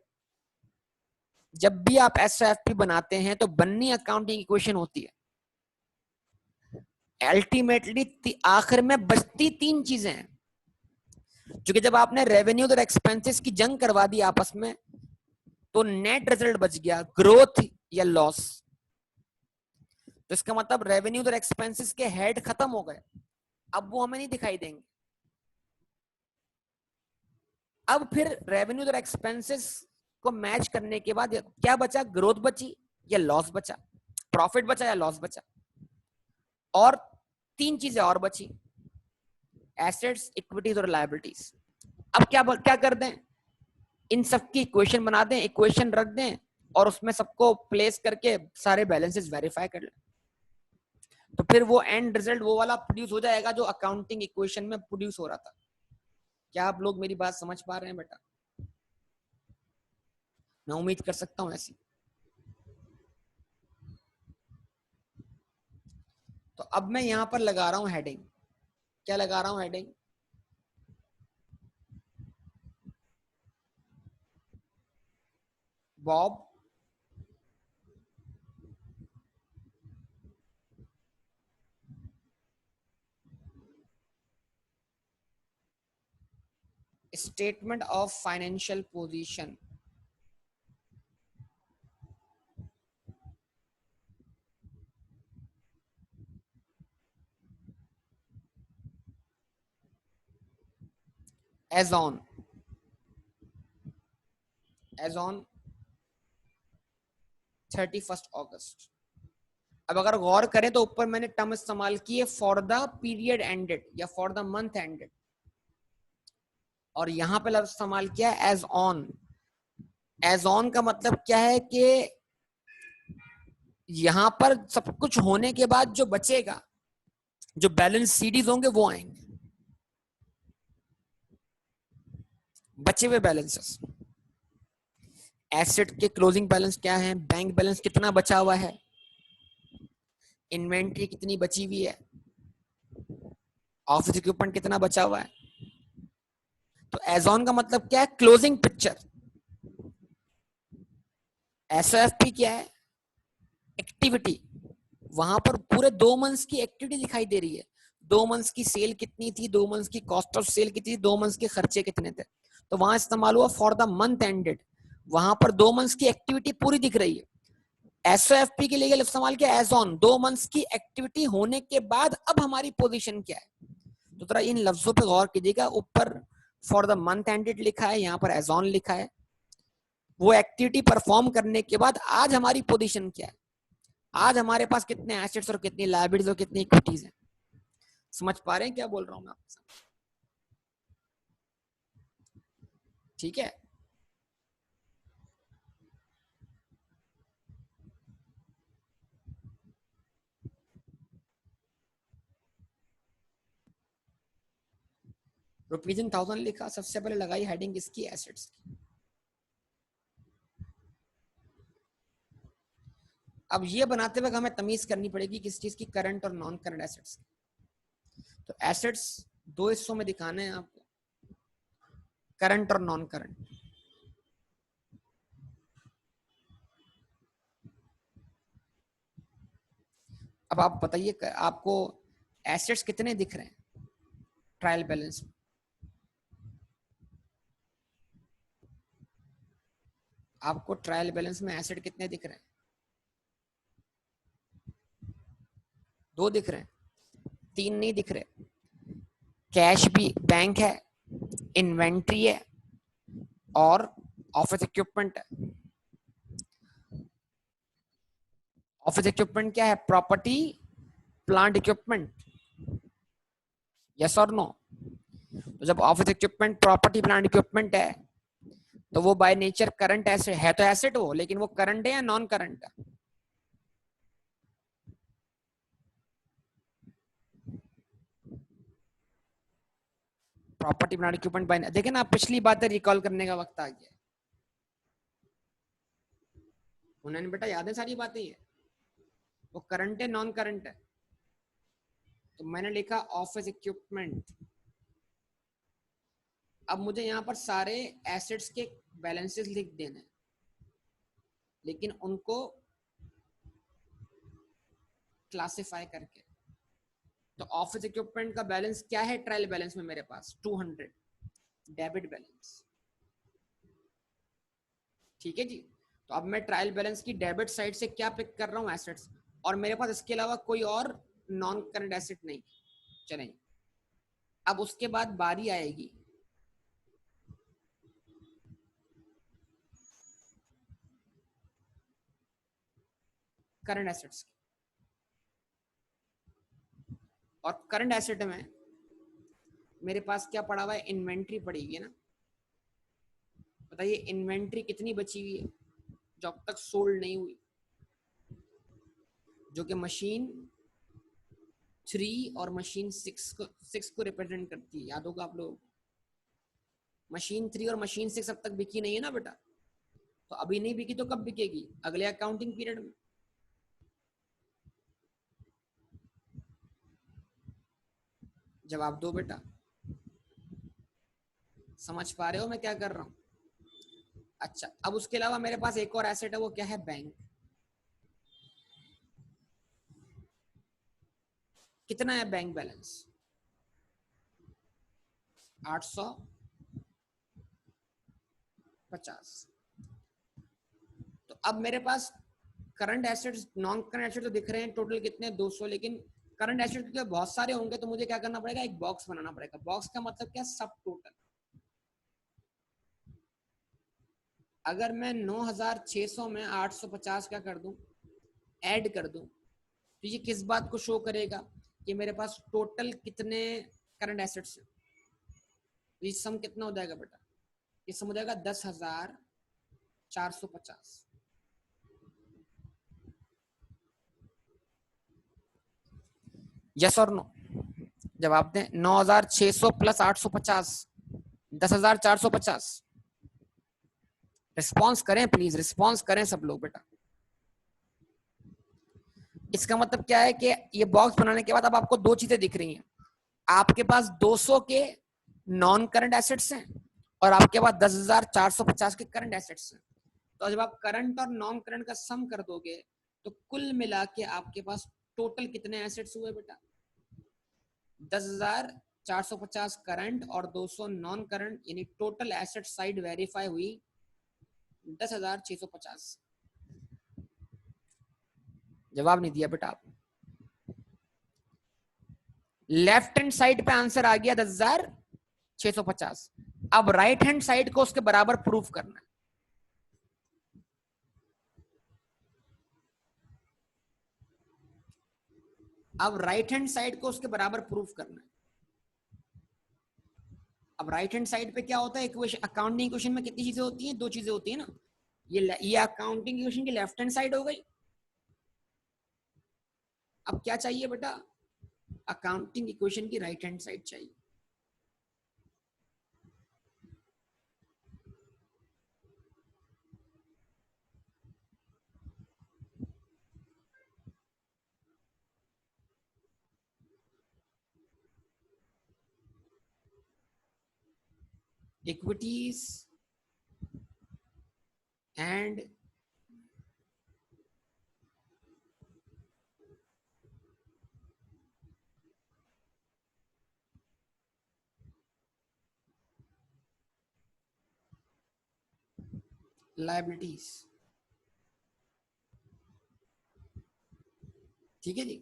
जब भी आप SOFP बनाते हैं तो बन्नी अकाउंटिंग इक्वेशन होती है। अल्टीमेटली आखिर में बचती तीन चीजें हैं, क्योंकि जब आपने रेवेन्यू और एक्सपेंसेस की जंग करवा दी आपस में तो नेट रिजल्ट बच गया, ग्रोथ या लॉस। तो इसका मतलब रेवेन्यू और एक्सपेंसेस के हेड खत्म हो गए, अब वो हमें नहीं दिखाई देंगे। अब फिर रेवेन्यू और एक्सपेंसेस को मैच करने के बाद क्या बचा? ग्रोथ बची या लॉस बचा? प्रॉफिट बचा या लॉस बचा? और तीन चीजें और बची, एसेट्स, इक्विटीज और लायबिलिटीज। अब क्या कर दें? इन सब की इक्वेशन बना दें, इक्वेशन रख दें और उसमें सबको प्लेस करके सारे बैलेंसेस वेरीफाई कर लें। तो फिर वो एंड रिजल्ट वो वाला प्रोड्यूस हो जाएगा जो अकाउंटिंग इक्वेशन में प्रोड्यूस हो रहा था। क्या आप लोग मेरी बात समझ पा रहे हैं बेटा? मैं उम्मीद कर सकता हूं ऐसी। तो अब मैं यहां पर लगा रहा हूं हेडिंग। क्या लगा रहा हूं? Heading. Bob statement of financial position as on 31st अगस्त। अब अगर गौर करें तो ऊपर मैंने टर्म इस्तेमाल की है फॉर द पीरियड एंडेड या फॉर द मंथ एंडेड, और यहां पे लफ्ज इस्तेमाल किया है एज ऑन। एज ऑन का मतलब क्या है कि यहां पर सब कुछ होने के बाद जो बचेगा, जो बैलेंस सीडीज होंगे वो आएंगे, बचे हुए बैलेंसेस। एसेट के क्लोजिंग बैलेंस क्या है, बैंक बैलेंस कितना बचा हुआ है, इन्वेंट्री कितनी बची हुई है, ऑफिस इक्विपमेंट कितना बचा हुआ है। तो एज ऑन का मतलब क्या है? Closing picture. SOFP क्या है? एक्टिविटी। वहां पर पूरे 2 मंथ्स की एक्टिविटी दिखाई दे रही है। 2 मंथ्स की सेल कितनी थी, 2 मंथ्स की कॉस्ट ऑफ सेल कितनी थी, 2 मंथ्स के खर्चे कितने थे। तो वहां इस्तेमाल हुआ फॉर द मंथ एंडेड। वहां पर 2 मंथ्स की एक्टिविटी पूरी दिख रही है। SOFP के लिए इस्तेमाल किया एज ऑन, 2 मंथ्स की एक्टिविटी होने के बाद अब हमारी पोजीशन क्या है। तो जरा इन लफ्जों पे गौर कीजिएगा। ऊपर फॉर द मंथ एंडेड लिखा है, यहाँ पर एज ऑन लिखा है। वो एक्टिविटी परफॉर्म करने के बाद आज हमारी पोजीशन क्या है, आज हमारे पास कितने एसेट्स और कितनी लायबिलिटीज और कितनी इक्विटीज हैं। समझ पा रहे हैं क्या बोल रहा हूं मैं आपके साथ? ठीक है। ₹1000 लिखा, सबसे पहले लगाई हेडिंग किसकी, एसेट्स की। अब ये बनाते वक्त हमें तमीज करनी पड़ेगी किस चीज की, करंट और नॉन करंट एसेट्स। तो एसेट्स दो हिस्सों में दिखाने हैं आपको, करंट और नॉन करंट। अब आप बताइए आपको एसेट्स कितने दिख रहे हैं ट्रायल बैलेंस में? आपको ट्रायल बैलेंस में एसेट कितने दिख रहे हैं? 2 दिख रहे हैं, 3 नहीं दिख रहे। कैश भी, बैंक है, इन्वेंट्री है और ऑफिस इक्विपमेंट है। ऑफिस इक्विपमेंट क्या है? प्रॉपर्टी, प्लांट इक्विपमेंट, यस और नो? तो जब office equipment property plant equipment है तो वो बाय नेचर करंट एसेट है। तो एसेट वो, लेकिन वो करंट है या नॉन करंट है? प्रॉपर्टी प्लांट इक्विपमेंट बाय, देखे ना आप, पिछली बातें रिकॉल करने का वक्त आ गया। उन्होंने बेटा याद है सारी बातें, ये वो करंट है नॉन करंट है? तो मैंने लिखा ऑफिस इक्विपमेंट। अब मुझे यहाँ पर सारे एसेट्स के बैलेंसेस लिख देने, लेकिन उनको क्लासिफाई करके। तो ऑफिस इक्विपमेंट का बैलेंस क्या है ट्रायल बैलेंस में मेरे पास? 200 डेबिट बैलेंस। ठीक है जी। तो अब मैं ट्रायल बैलेंस की डेबिट साइड से क्या पिक कर रहा हूँ? एसेट्स। और मेरे पास इसके अलावा कोई और नॉन करंट एसेट नहीं। चलें, अब उसके बाद बारी आएगी करंट एसेट्स की। और करंट एसेट में मेरे पास क्या पड़ा हुआ है? इन्वेंट्री पड़ी हुई है ना। बताइए इन्वेंट्री कितनी बची हुई है जो अब तक सोल्ड नहीं हुई, जो कि मशीन 3 और मशीन 6 को रिप्रेजेंट करती है। याद होगा आप लोग, मशीन 3 और मशीन 6 अब तक बिकी नहीं है ना बेटा। तो अभी नहीं बिकी तो कब बिकेगी? अगले अकाउंटिंग पीरियड में। जवाब दो बेटा, समझ पा रहे हो मैं क्या कर रहा हूं? अच्छा, अब उसके अलावा मेरे पास एक और एसेट है, वो क्या है? बैंक। कितना है बैंक बैलेंस? 850। तो अब मेरे पास current assets non current asset तो दिख रहे हैं, टोटल कितने? 200। लेकिन करंट एसेट के बहुत सारे होंगे, तो मुझे क्या करना पड़ेगा? एक बॉक्स बनाना पड़ेगा। बॉक्स का मतलब क्या? सब टोटल। अगर मैं 9600 में 850 क्या कर दूं? ऐड कर दूं, तो ये किस बात को शो करेगा कि मेरे पास टोटल कितने करंट एसेट्स हैं? तो ये सम कितना हो जाएगा बेटा? ये सम हो जाएगा 10,450। यस और नो? जवाब दें। 9600 प्लस 850, 10,450। रिस्पॉन्स करें प्लीज, रिस्पॉन्स करें सब लोग बेटा। इसका मतलब क्या है कि ये बॉक्स बनाने के बाद अब आपको 2 चीजें दिख रही हैं। आपके पास 200 के नॉन करंट एसेट्स हैं और आपके पास 10,450 के करंट एसेट्स हैं। तो जब आप करंट और नॉन करंट का सम कर दोगे तो कुल मिला के आपके पास टोटल कितने एसेट्स हुए बेटा? 10,450 करंट और 200 नॉन करंट, यानी टोटल एसेट साइड वेरीफाई हुई 10,650। जवाब नहीं दिया बेटा आप। लेफ्ट हैंड साइड पे आंसर आ गया 10,650। अब राइट हैंड साइड को उसके बराबर प्रूफ करना है। अब राइट हैंड साइड को उसके बराबर प्रूफ करना है। अब राइट हैंड साइड पे क्या होता है इक्वेशन, अकाउंटिंग इक्वेशन में कितनी चीजें होती हैं, दो चीजें होती है ना, ये अकाउंटिंग इक्वेशन की लेफ्ट हैंड साइड हो गई। अब क्या चाहिए बेटा, अकाउंटिंग इक्वेशन की राइट हैंड साइड चाहिए। इक्विटीज एंड लायबिलिटीज, ठीक है जी।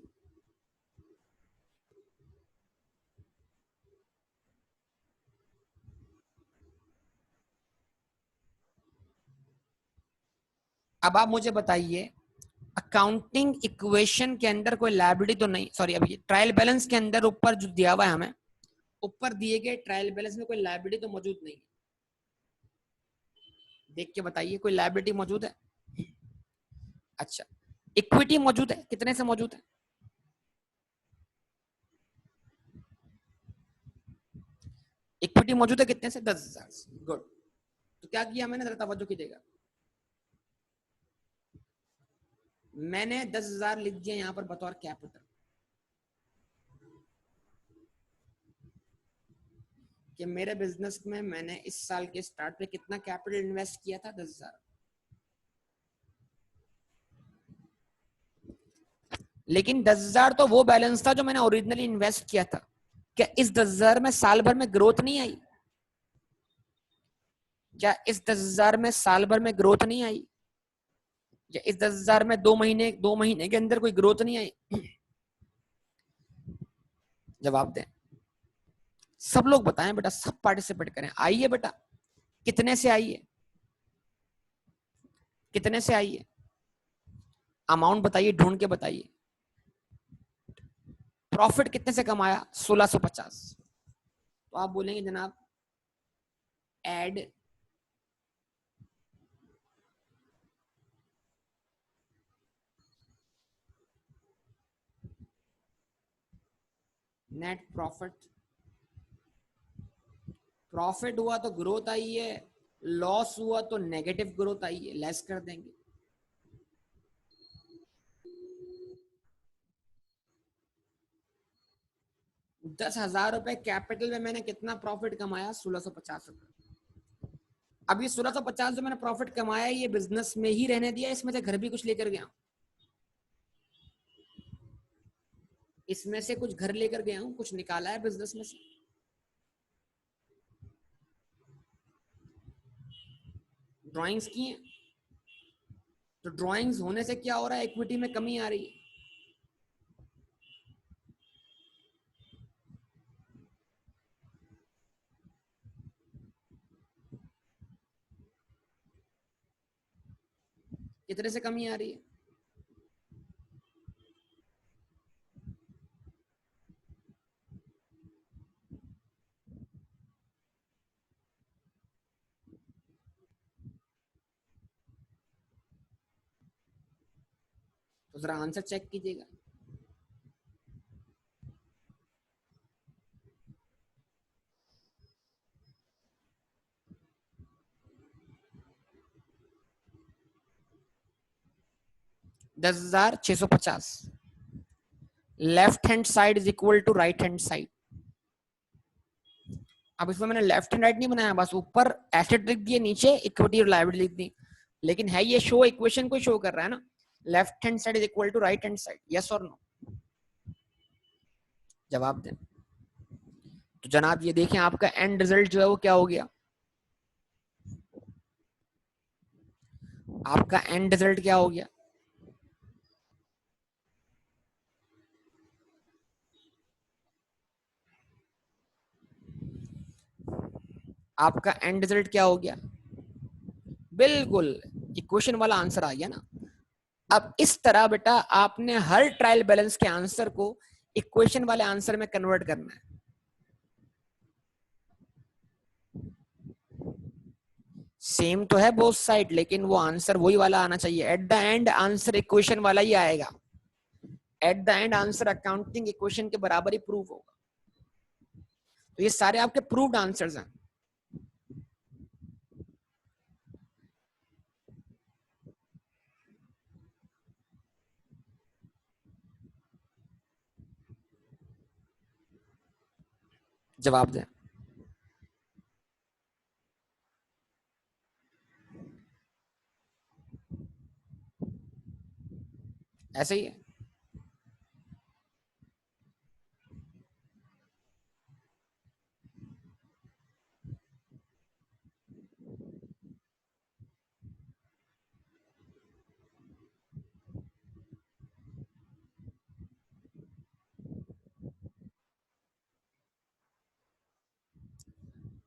अब आप मुझे बताइए, अकाउंटिंग इक्वेशन के अंदर कोई लायबिलिटी तो नहीं, सॉरी अभी ट्रायल बैलेंस के अंदर ऊपर जो दिया हुआ है हमें, ऊपर दिए गए ट्रायल बैलेंस में कोई लायबिलिटी तो मौजूद नहीं है। देख के बताइए कोई लायबिलिटी मौजूद है? अच्छा, इक्विटी मौजूद है, कितने से मौजूद है? इक्विटी मौजूद है कितने से? 10,000 से। गुड। तो क्या किया मैंने, जरा तवज्जो कीजिएगा। मैंने 10,000 लिख दिया यहाँ पर बतौर कैपिटल, कि मेरे बिजनेस में मैंने इस साल के स्टार्ट पे कितना कैपिटल इन्वेस्ट किया था, 10,000। लेकिन 10,000 तो वो बैलेंस था जो मैंने ओरिजिनली इन्वेस्ट किया था। क्या इस 10,000 में साल भर में ग्रोथ नहीं आई? क्या इस 10,000 में साल भर में ग्रोथ नहीं आई? या इस 10,000 में 2 महीने के अंदर कोई ग्रोथ नहीं आई? जवाब दें, सब लोग बताएं बेटा, सब पार्टिसिपेट करें। आई है बेटा? कितने से आई है? कितने से आई है? अमाउंट बताइए, ढूंढ के बताइए। प्रॉफिट कितने से कमाया? 1650। तो आप बोलेंगे जनाब एड नेट प्रॉफिट। प्रॉफिट हुआ तो ग्रोथ आई है, लॉस हुआ तो नेगेटिव ग्रोथ आई है, लेस कर देंगे। ₹10,000 कैपिटल में मैंने कितना प्रॉफिट कमाया? 1650 रुपए। अब ये 1650 जो मैंने प्रॉफिट कमाया, ये बिजनेस में ही रहने दिया, इसमें से घर भी कुछ लेकर गया? इसमें से कुछ घर लेकर गया हूं, कुछ निकाला है बिजनेस में से? ड्राइंग्स की हैं, तो ड्राइंग्स होने से क्या हो रहा है, इक्विटी में कमी आ रही है। कितने से कमी आ रही है? तो जरा आंसर चेक कीजिएगा। $10,650। Left hand side is equal to right hand side. अब इसमें मैंने लेफ्ट एंड राइट नहीं बनाया, बस ऊपर एसेट लिख दिए, नीचे इक्विटी और लायबिलिटी लिख दी। लेकिन है ये शो, इक्वेशन को शो कर रहा है ना, left hand side is equal to right hand side. Yes और नो? जवाब दें। तो जनाब ये देखें, आपका एंड रिजल्ट जो है वो क्या हो गया? आपका एंड रिजल्ट क्या हो गया? आपका एंड रिजल्ट क्या हो गया? बिल्कुल इक्वेशन वाला आंसर आ गया ना। अब इस तरह बेटा आपने हर ट्रायल बैलेंस के आंसर को इक्वेशन वाले आंसर में कन्वर्ट करना है। सेम तो है बोथ साइड, लेकिन वो आंसर वही वाला आना चाहिए। At the end answer equation वाला ही आएगा। At the end answer accounting equation के बराबर ही प्रूव होगा। तो ये सारे आपके प्रूव्ड आंसर्स हैं। जवाब दें। ऐसे ही है।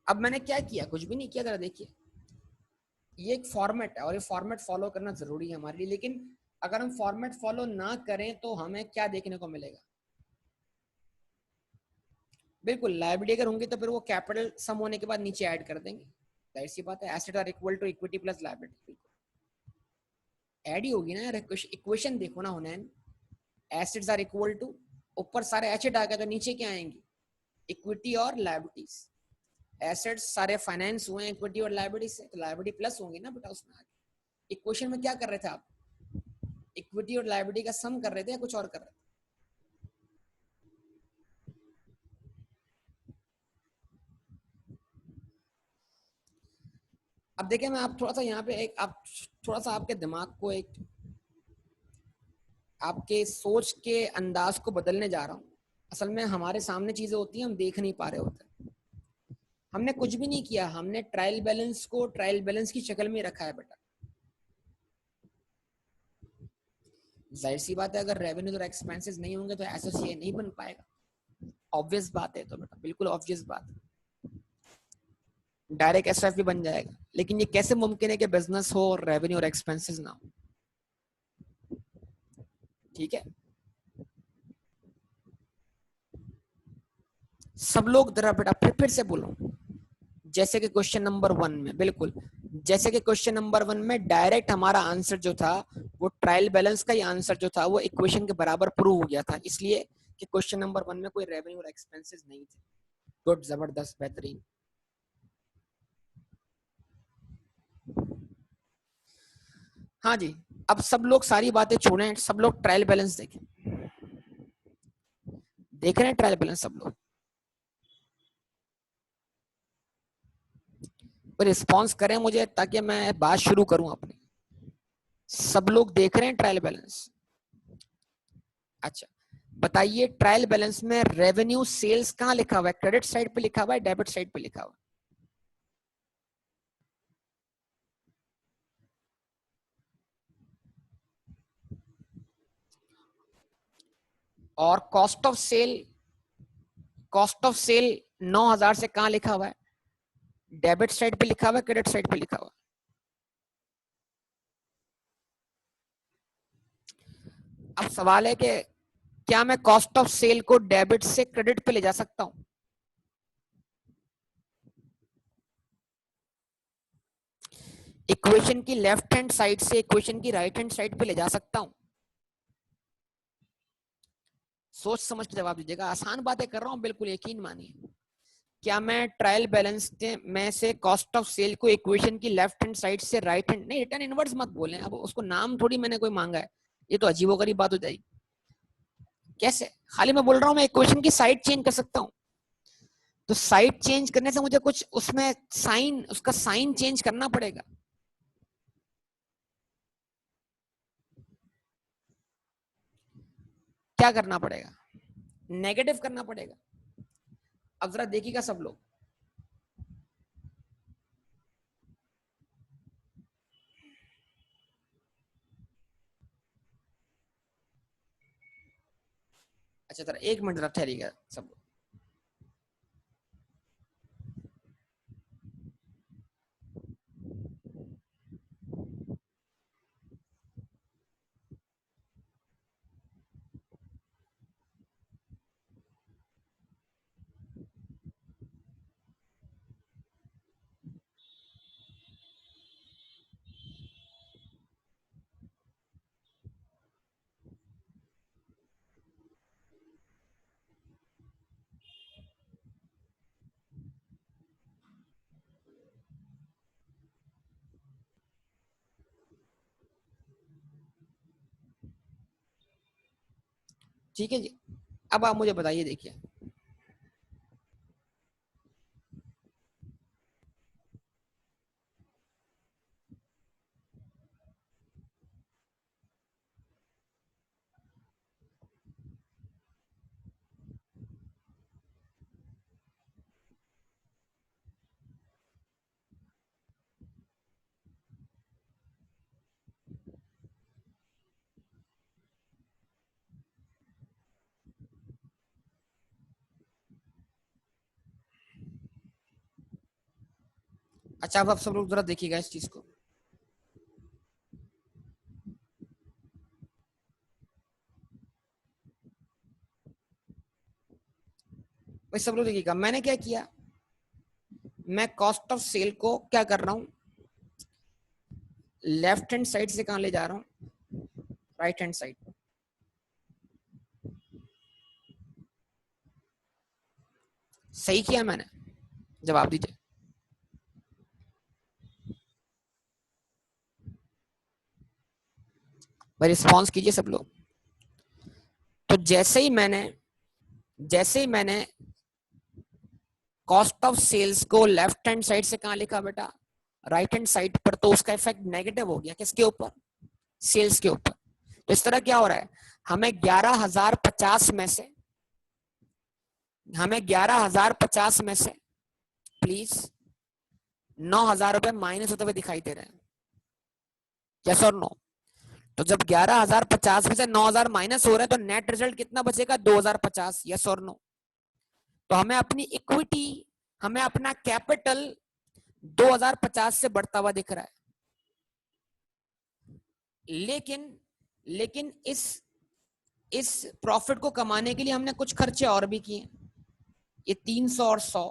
अब मैंने क्या किया? कुछ भी नहीं किया। जरा देखिए, ये एक फॉर्मेट है और ये फॉर्मेट फॉलो करना जरूरी है हमारे लिए। लेकिन अगर हम फॉर्मेट फॉलो ना करें तो हमें क्या देखने को मिलेगा? बिल्कुल, लायबिलिटी अगर होंगी तो फिर वो कैपिटल सम होने के बाद नीचे ऐड कर देंगे। जाहिर सी बात है, asset are equal to equity plus liability, add ही होगी ना यार। इक्वेशन देखो ना होने, एसेट्स आर इक्वल टू, ऊपर सारे एसेट आ गए तो नीचे क्या आएंगे? इक्विटी और लायबिलिटीज। एसेट्स सारे फाइनेंस हुए इक्विटी और लायबिलिटी से, तो लायबिलिटी प्लस होंगी ना बेटा उसमें आगे। इक्वेशन में क्या कर रहे थे आप? इक्विटी और लायबिलिटी का सम कर रहे थे या कुछ और कर रहे थे? अब देखिए, मैं आप थोड़ा सा यहाँ पे एक आप थोड़ा सा आपके दिमाग को एक आपके सोच के अंदाज को बदलने जा रहा हूँ। असल में हमारे सामने चीजें होती हैं, हम देख नहीं पा रहे होते। हमने कुछ भी नहीं किया, हमने ट्रायल बैलेंस को ट्रायल बैलेंस की शक्ल में रखा है बेटा। जाहिर सी बात है, अगर रेवेन्यू और एक्सपेंसेस नहीं होंगे तो एसोसिएट नहीं बन पाएगा। ऑब्वियस बात है, तो बेटा बिल्कुल ऑब्वियस बात है। डायरेक्ट एसएफ भी बन जाएगा, लेकिन ये कैसे मुमकिन है कि बिजनेस हो और रेवेन्यू और एक्सपेंसेस ना हो? ठीक है, सब लोग जरा बेटा फिर से बोलो। जैसे कि क्वेश्चन नंबर 1 में, बिल्कुल जैसे कि क्वेश्चन नंबर 1 में डायरेक्ट हमारा आंसर जो था वो ट्रायल बैलेंस का ही आंसर जो था वो इक्वेशन के बराबर प्रूव हो गया था, इसलिए कि क्वेश्चन नंबर 1 में कोई रेवेन्यू और एक्सपेंसेस नहीं थे। गुड, जबरदस्त, बेहतरीन। हाँ जी, अब सब लोग सारी बातें छोड़ें, सब लोग ट्रायल बैलेंस देखें। देख रहे हैं ट्रायल बैलेंस सब लोग? रिस्पॉन्स करें मुझे ताकि मैं बात शुरू करूं अपनी। सब लोग देख रहे हैं ट्रायल बैलेंस? अच्छा, बताइए ट्रायल बैलेंस में रेवेन्यू सेल्स कहां लिखा हुआ है? क्रेडिट साइड पे लिखा हुआ है, डेबिट साइड पे लिखा हुआ है? और कॉस्ट ऑफ सेल 9,000 से कहां लिखा हुआ है? डेबिट साइड पे लिखा हुआ है, क्रेडिट साइड पे लिखा हुआ है? अब सवाल है कि क्या मैं कॉस्ट ऑफ सेल को डेबिट से क्रेडिट पे ले जा सकता हूं? इक्वेशन की लेफ्ट हैंड साइड से इक्वेशन की राइट हैंड साइड पे ले जा सकता हूं? सोच समझ के जवाब दीजिएगा, आसान बातें कर रहा हूं, बिल्कुल यकीन मानिए। क्या मैं ट्रायल बैलेंस में से कॉस्ट ऑफ सेल को इक्वेशन की लेफ्ट हैंड साइड से राइट हैंड, नहीं रिटर्न इनवर्स मत बोलें, अब उसको नाम थोड़ी मैंने कोई मांगा है, ये तो अजीबोगरीब बात हो जाएगी। कैसे? खाली मैं बोल रहा हूं मैं इक्वेशन की साइड चेंज कर सकता हूं। तो साइड चेंज करने से मुझे कुछ उसमें साइन, उसका साइन चेंज करना पड़ेगा। क्या करना पड़ेगा? नेगेटिव करना पड़ेगा। अब जरा देखिएगा सब लोग, अच्छा जरा एक मिनट जरा ठहरिएगा सब लोग। ठीक है जी। अब आप मुझे बताइए, देखिए अच्छा, अब आप सब लोग जरा देखिएगा इस चीज को। भाई सब लोग देखिएगा, मैंने क्या किया, मैं कॉस्ट ऑफ सेल को क्या कर रहा हूँ, लेफ्ट हैंड साइड से कहां ले जा रहा हूँ, राइट हैंड साइड। सही किया मैंने? जवाब दीजिए। भाई रिस्पॉन्स कीजिए सब लोग। तो जैसे ही मैंने कॉस्ट ऑफ सेल्स को लेफ्ट हैंड साइड से कहां लिखा बेटा, राइट हैंड साइड पर, तो उसका इफेक्ट नेगेटिव हो गया किसके ऊपर, सेल्स के ऊपर। तो इस तरह क्या हो रहा है, हमें 11,050 में से, हमें 11,050 में से प्लीज 9,000 रुपए माइनस होते हुए दिखाई दे रहे हैं, यस और नो? तो जब 11,050 में से 9,000 माइनस हो रहे हैं तो नेट रिजल्ट कितना बचेगा, 2,050, यस और नो? तो हमें अपनी इक्विटी, हमें अपना कैपिटल 2,050 से बढ़ता हुआ दिख रहा है। लेकिन लेकिन इस प्रॉफिट को कमाने के लिए हमने कुछ खर्चे और भी किए, ये 300 और 100।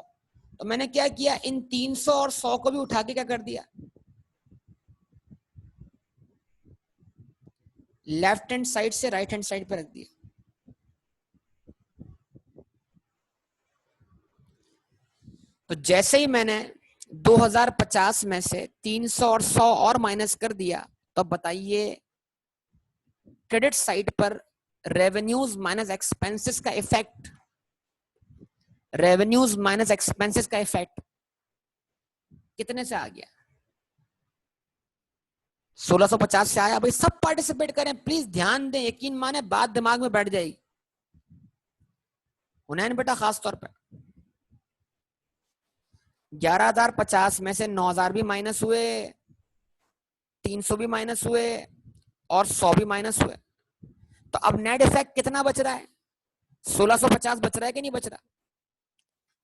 तो मैंने क्या किया, इन 300 और 100 को भी उठा के क्या कर दिया, लेफ्ट हैंड साइड से राइट हैंड साइड पे रख दिया। तो जैसे ही मैंने 2050 में से 300 और 100 और माइनस कर दिया, तो बताइए क्रेडिट साइड पर रेवेन्यूज माइनस एक्सपेंसेस का इफेक्ट, रेवेन्यूज माइनस एक्सपेंसेस का इफेक्ट कितने से आ गया, 1650 से आया। भाई सब पार्टिसिपेट करें प्लीज, ध्यान दें, यकीन माने बात दिमाग में बैठ जाएगी। हुनैन बेटा खास तौर पर 11,050 में से 9,000 भी माइनस हुए, 300 भी माइनस हुए और 100 भी माइनस हुए। तो अब नेट इफेक्ट कितना बच रहा है, 1650 बच रहा है कि नहीं बच रहा?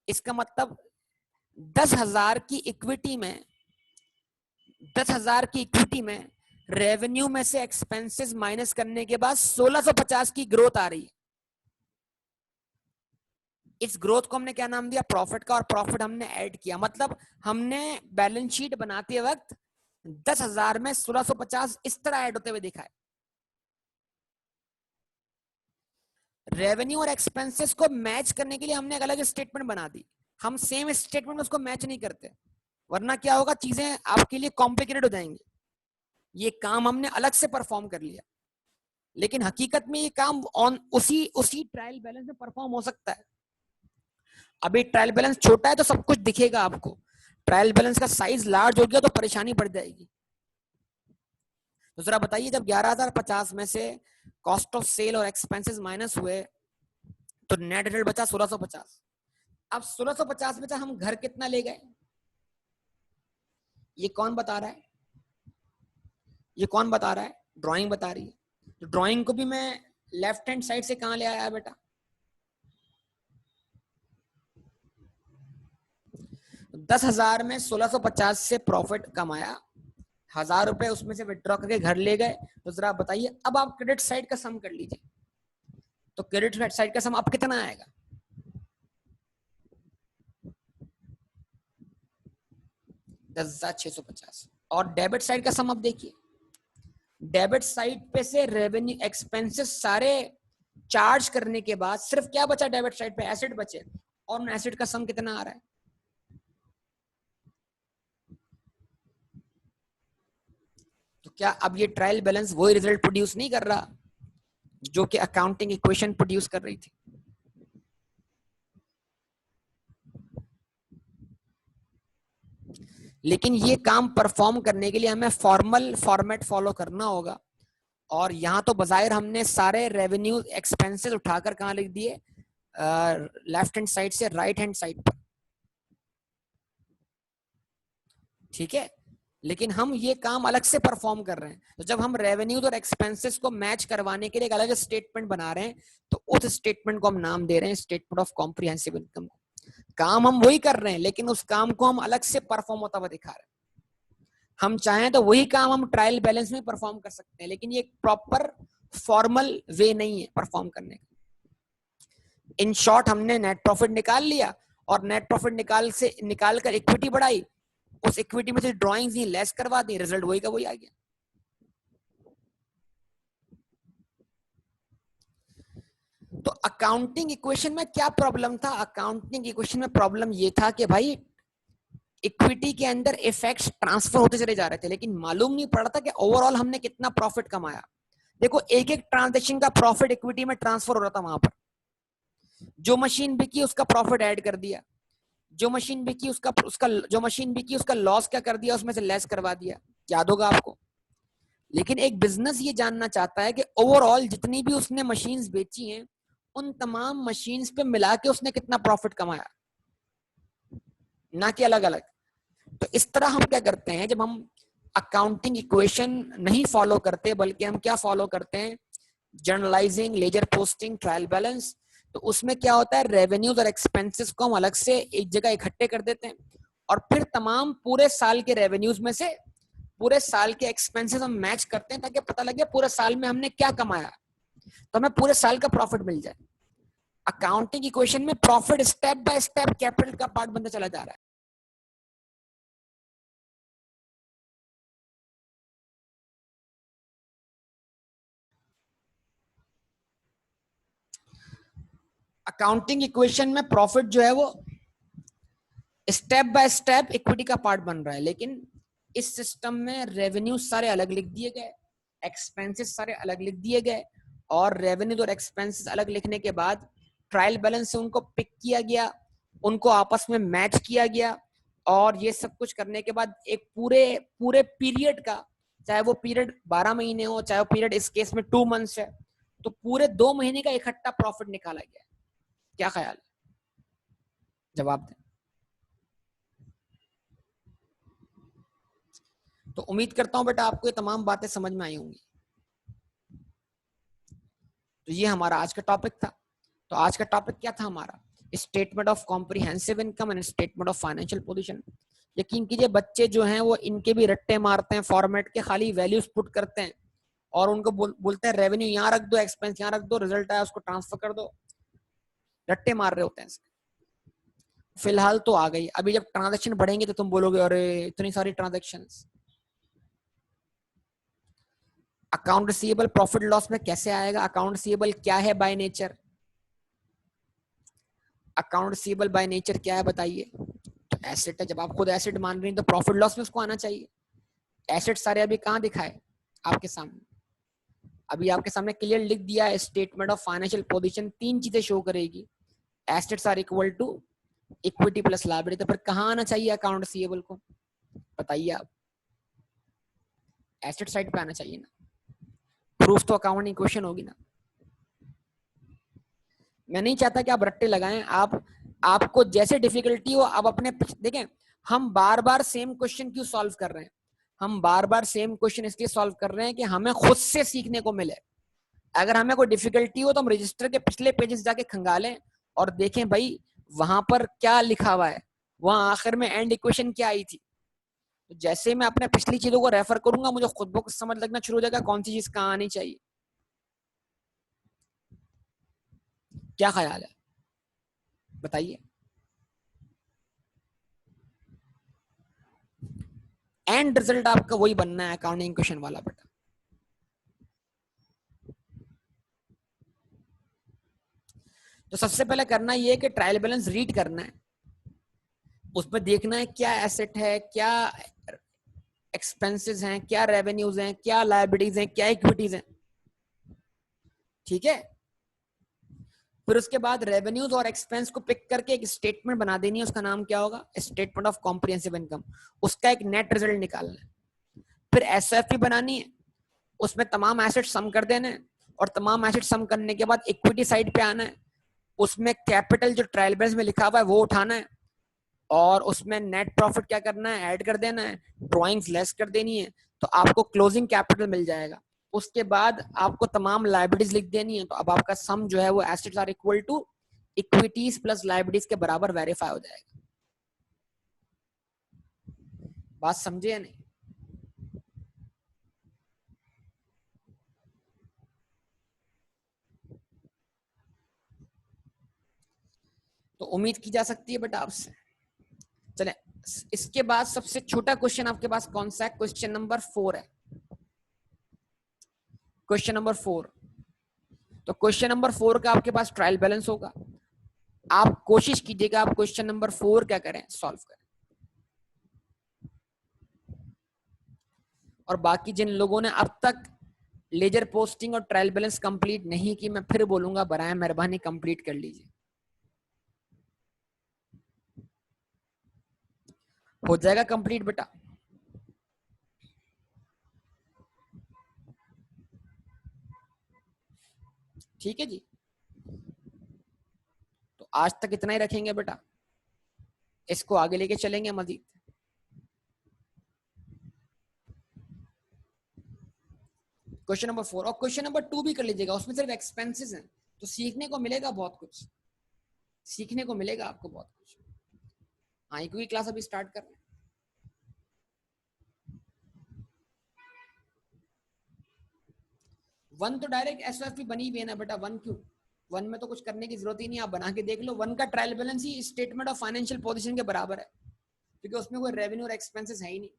इसका मतलब 10,000 की इक्विटी में, 10,000 की इक्विटी में रेवेन्यू में से एक्सपेंसेस माइनस करने के बाद 1650 की ग्रोथ आ रही है। इस ग्रोथ को हमने क्या नाम दिया, प्रॉफिट का, और प्रॉफिट हमने ऐड किया। मतलब हमने बैलेंस शीट बनाते वक्त 10,000 में 1650 इस तरह ऐड होते हुए दिखा है। रेवेन्यू और एक्सपेंसेस को मैच करने के लिए हमने एक अलग स्टेटमेंट बना दी। हम सेम स्टेटमेंट में उसको मैच नहीं करते, वरना क्या होगा, चीजें आपके लिए कॉम्प्लिकेटेड हो जाएंगी। ये काम हमने अलग से परफॉर्म कर लिया, लेकिन हकीकत में ये काम ऑन उसी उसी ट्रायल बैलेंस में परफॉर्म हो सकता है। अभी ट्रायल बैलेंस छोटा है तो सब कुछ दिखेगा आपको, ट्रायल बैलेंस का साइज लार्ज हो गया तो परेशानी बढ़ जाएगी। तो जरा बताइए, जब 11,050 में से कॉस्ट ऑफ सेल और एक्सपेंसेस माइनस हुए तो नेट रिजल्ट बचा 1650। अब 1650 में से हम घर कितना ले गए, ये कौन बता रहा है, ये कौन बता रहा है, ड्राइंग बता रही है। तो ड्राइंग को भी मैं लेफ्ट हैंड साइड से कहां ले आया बेटा, 10,000 में 1650 से प्रॉफिट कमाया, 1,000 रुपए उसमें से विड्रॉ करके घर ले गए। तो जरा बताइए, अब आप क्रेडिट साइड का सम कर लीजिए, तो क्रेडिट साइड का सम अब कितना आएगा, 10,650। और डेबिट साइड का सम अब देखिए, डेबिट साइड पे से रेवेन्यू एक्सपेंसेस सारे चार्ज करने के बाद सिर्फ क्या बचा डेबिट साइड पे, एसेट बचे, और उन एसेट का सम कितना आ रहा है। तो क्या अब ये ट्रायल बैलेंस वही रिजल्ट प्रोड्यूस नहीं कर रहा जो कि अकाउंटिंग इक्वेशन प्रोड्यूस कर रही थी। लेकिन ये काम परफॉर्म करने के लिए हमें फॉर्मल फॉर्मेट फॉलो करना होगा, और यहाँ तो बजायर हमने सारे रेवेन्यू एक्सपेंसेस उठाकर कहाँ लिख दिए, लेफ्ट हैंड साइड से राइट हैंड साइड पर, ठीक है। लेकिन हम ये काम अलग से परफॉर्म कर रहे हैं, तो जब हम रेवेन्यूज और एक्सपेंसेस को मैच करवाने के लिए एक अलग स्टेटमेंट बना रहे हैं, तो उस स्टेटमेंट को हम नाम दे रहे हैं स्टेटमेंट ऑफ कॉम्प्रिहेंसिव इनकम। काम हम वही कर रहे हैं, लेकिन उस काम को हम अलग से परफॉर्म होता हुआ दिखा रहे हैं। हम चाहें तो वही काम हम ट्रायल बैलेंस में परफॉर्म कर सकते हैं, लेकिन ये एक प्रॉपर फॉर्मल वे नहीं है परफॉर्म करने का। इन शॉर्ट, हमने नेट प्रॉफिट निकाल लिया, और नेट प्रॉफिट निकाल कर इक्विटी बढ़ाई, उस इक्विटी में से ड्रॉइंग्स ही लेस करवा दी, रिजल्ट वही का वही आ गया। तो अकाउंटिंग इक्वेशन में क्या प्रॉब्लम था? अकाउंटिंग इक्वेशन में प्रॉब्लम ये था कि भाई इक्विटी के अंदर इफेक्ट्स ट्रांसफर होते चले जा रहे थे, लेकिन मालूम नहीं पड़ रहा था कि ओवरऑल हमने कितना प्रॉफिट कमाया। देखो, एक एक ट्रांजेक्शन का प्रॉफिट इक्विटी में ट्रांसफर हो रहा था। वहां पर जो मशीन बिकी उसका प्रॉफिट ऐड कर दिया, जो मशीन बिकी उसका जो मशीन बिकी उसका लॉस क्या कर दिया, उसमें से लेस करवा दिया। याद होगा आपको। लेकिन एक बिजनेस ये जानना चाहता है कि ओवरऑल जितनी भी उसने मशीन्स बेची हैं, उन तमाम मशीन्स पे मिला के उसने कितना प्रॉफिट कमाया, ना कि अलग अलग। तो इस तरह हम क्या करते हैं, जब हम अकाउंटिंग इक्वेशन नहीं फॉलो करते, बल्कि हम क्या फॉलो करते हैं, journalising, ledger posting, trial balance, तो उसमें क्या होता है, रेवेन्यूज और एक्सपेंसेस को हम अलग से एक जगह इकट्ठे कर देते हैं, और फिर तमाम पूरे साल के रेवेन्यूज में से पूरे साल के एक्सपेंसेस हम मैच करते हैं, ताकि पता लगे पूरे साल में हमने क्या कमाया, तो हमें पूरे साल का प्रॉफिट मिल जाए। अकाउंटिंग इक्वेशन में profit step by step capital का पार्ट बनता चला जा रहा है। अकाउंटिंग इक्वेशन में प्रॉफिट जो है वो स्टेप बाय स्टेप इक्विटी का पार्ट बन रहा है, लेकिन इस सिस्टम में रेवेन्यू सारे अलग लिख दिए गए, एक्सपेंसेस सारे अलग लिख दिए गए, और रेवेन्यू और एक्सपेंसेस अलग लिखने के बाद ट्रायल बैलेंस से उनको पिक किया गया, उनको आपस में मैच किया गया, और ये सब कुछ करने के बाद एक पूरे पूरे पीरियड का, चाहे वो पीरियड 12 महीने हो, चाहे वो पीरियड इस केस में 2 मंथ्स है, तो पूरे 2 महीने का इकट्ठा प्रॉफिट निकाला गया। क्या ख्याल है? जवाब दें। तो उम्मीद करता हूं बेटा आपको ये तमाम बातें समझ में आई होंगी। तो ये हमारा आज का टॉपिक था। तो आज का टॉपिक क्या था हमारा? Statement of comprehensive income and statement of financial position. यकीन कीजिए बच्चे जो हैं वो इनके भी रट्टे मारते हैं, फॉर्मेट के खाली वैल्यूज पुट करते हैं, और उनको बोलते हैं रेवेन्यू यहाँ रख दो, एक्सपेंस यहाँ रख दो, रिजल्ट आया उसको ट्रांसफर कर दो। रट्टे मार रहे होते हैं। फिलहाल तो आ गई, अभी जब ट्रांजेक्शन बढ़ेंगे तो तुम बोलोगे अरे इतनी सारी transactions. Account receivable profit loss में कैसे आएगा? अकाउंट रिसीवेबल क्या है by nature? Account receivable bye nature क्या है बताइए? तो एसेट है। जब आप खुद एसेट मान रही हैं तो प्रॉफिट लॉस में उसको आना चाहिए। एसेट सारे अभी कहाँ दिखाए आपके सामने? अभी आपके सामने क्लियर लिख दिया है, स्टेटमेंट ऑफ फाइनेंशियल पोजीशन 3 चीजें शो करेगी। Assets are equal to equity plus liability. तो फिर कहाँ आना चाहिए अकाउंट रिसीवेबल को? बताइए आप। एसेट साइड पे आना चाहिए ना। प्रूफ तो अकाउंटिंग इक्वेशन होगी ना। मैं नहीं चाहता कि आप रट्टे लगाएं। आपको जैसे डिफिकल्टी हो आप अपने देखें। हम बार बार सेम क्वेश्चन क्यों सॉल्व कर रहे हैं? हम बार बार सेम क्वेश्चन इसलिए सॉल्व कर रहे हैं कि हमें खुद से सीखने को मिले। अगर हमें कोई डिफिकल्टी हो तो हम रजिस्टर के पिछले पेजेस जाके खंगालें और देखें भाई वहां पर क्या लिखा हुआ है, वहां आखिर में एंड इक्वेशन क्या आई थी। तो जैसे मैं अपने पिछली चीजों को रेफर करूंगा, मुझे खुद ब खुद समझ लगना शुरू हो जाएगा कौन सी चीज कहाँ आनी चाहिए। क्या ख्याल है बताइए? एंड रिजल्ट आपका वही बनना है, अकाउंटिंग क्वेश्चन वाला बेटा। तो सबसे पहले करना ये है कि ट्रायल बैलेंस रीड करना है, उसमें देखना है क्या एसेट है, क्या एक्सपेंसेस हैं, क्या रेवेन्यूज हैं, क्या लायबिलिटीज हैं, क्या इक्विटीज हैं। ठीक है। फिर उसके बाद रेवेन्यूज और एक्सपेंस को पिक करके एक स्टेटमेंट बना देनी है, उसका नाम क्या होगा, स्टेटमेंट ऑफ कॉम्प्रिहेंसिव इनकम। उसका एक नेट रिजल्ट निकालना है। फिर एसएफपी बनानी है, उसमें तमाम एसेट सम कर देने हैं, और तमाम एसेट सम करने के बाद इक्विटी साइड पे आना है, उसमें कैपिटल जो ट्रायल बैलेंस में लिखा हुआ है वो उठाना है, और उसमें नेट प्रॉफिट क्या करना है, ऐड कर देना है, ड्रॉइंग्स लेस कर देनी है, तो आपको क्लोजिंग कैपिटल मिल जाएगा। उसके बाद आपको तमाम लायबिलिटीज लिख देनी है, तो अब आपका सम जो है वो assets are equal to equities plus liabilities के बराबर वेरीफाई हो जाएगा। बात समझे या नहीं? तो उम्मीद की जा सकती है बेटा आपसे। चले, इसके बाद सबसे छोटा क्वेश्चन आपके पास कौन सा है? क्वेश्चन नंबर 4 है। क्वेश्चन नंबर 4, तो क्वेश्चन नंबर 4 का आपके पास ट्रायल बैलेंस होगा। आप कोशिश कीजिएगा आप क्वेश्चन नंबर 4 क्या करें, सॉल्व करें। और बाकी जिन लोगों ने अब तक लेजर पोस्टिंग और ट्रायल बैलेंस कंप्लीट नहीं की, मैं फिर बोलूंगा बराए मेहरबानी कंप्लीट कर लीजिए। हो जाएगा कंप्लीट बेटा। ठीक है जी, तो आज तक इतना ही रखेंगे बेटा, इसको आगे लेके चलेंगे मजीद। क्वेश्चन नंबर 4 और क्वेश्चन नंबर 2 भी कर लीजिएगा, उसमें सिर्फ एक्सपेंसेस हैं, तो सीखने को मिलेगा बहुत कुछ, सीखने को मिलेगा आपको बहुत कुछ। हाँ, एक क्लास अभी स्टार्ट कर रहे हैं। 1 तो डायरेक्ट एसएफपी बनी हुई है ना बेटा, 1 क्यों, 1 में तो कुछ करने की जरूरत ही नहीं, आप बना के देख लो। 1 का trial balance he statement of financial position के बराबर है, क्योंकि उसमें कोई रेवेन्यू और एक्सपेंसेस है ही नहीं,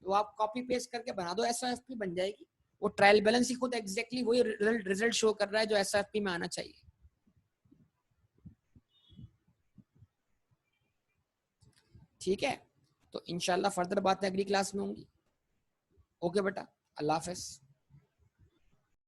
तो आप कॉपी पेस्ट करके बना दो, एसएफपी बन जाएगी। वो ट्रायल बैलेंस ही खुद एग्जैक्टली वही रिजल्ट शो कर रहा है जो एसएफपी में आना चाहिए। ठीक है, तो इंशाल्लाह फर्दर बातें अगली क्लास में होंगी। ओके बेटा, अल्लाह हाफिज।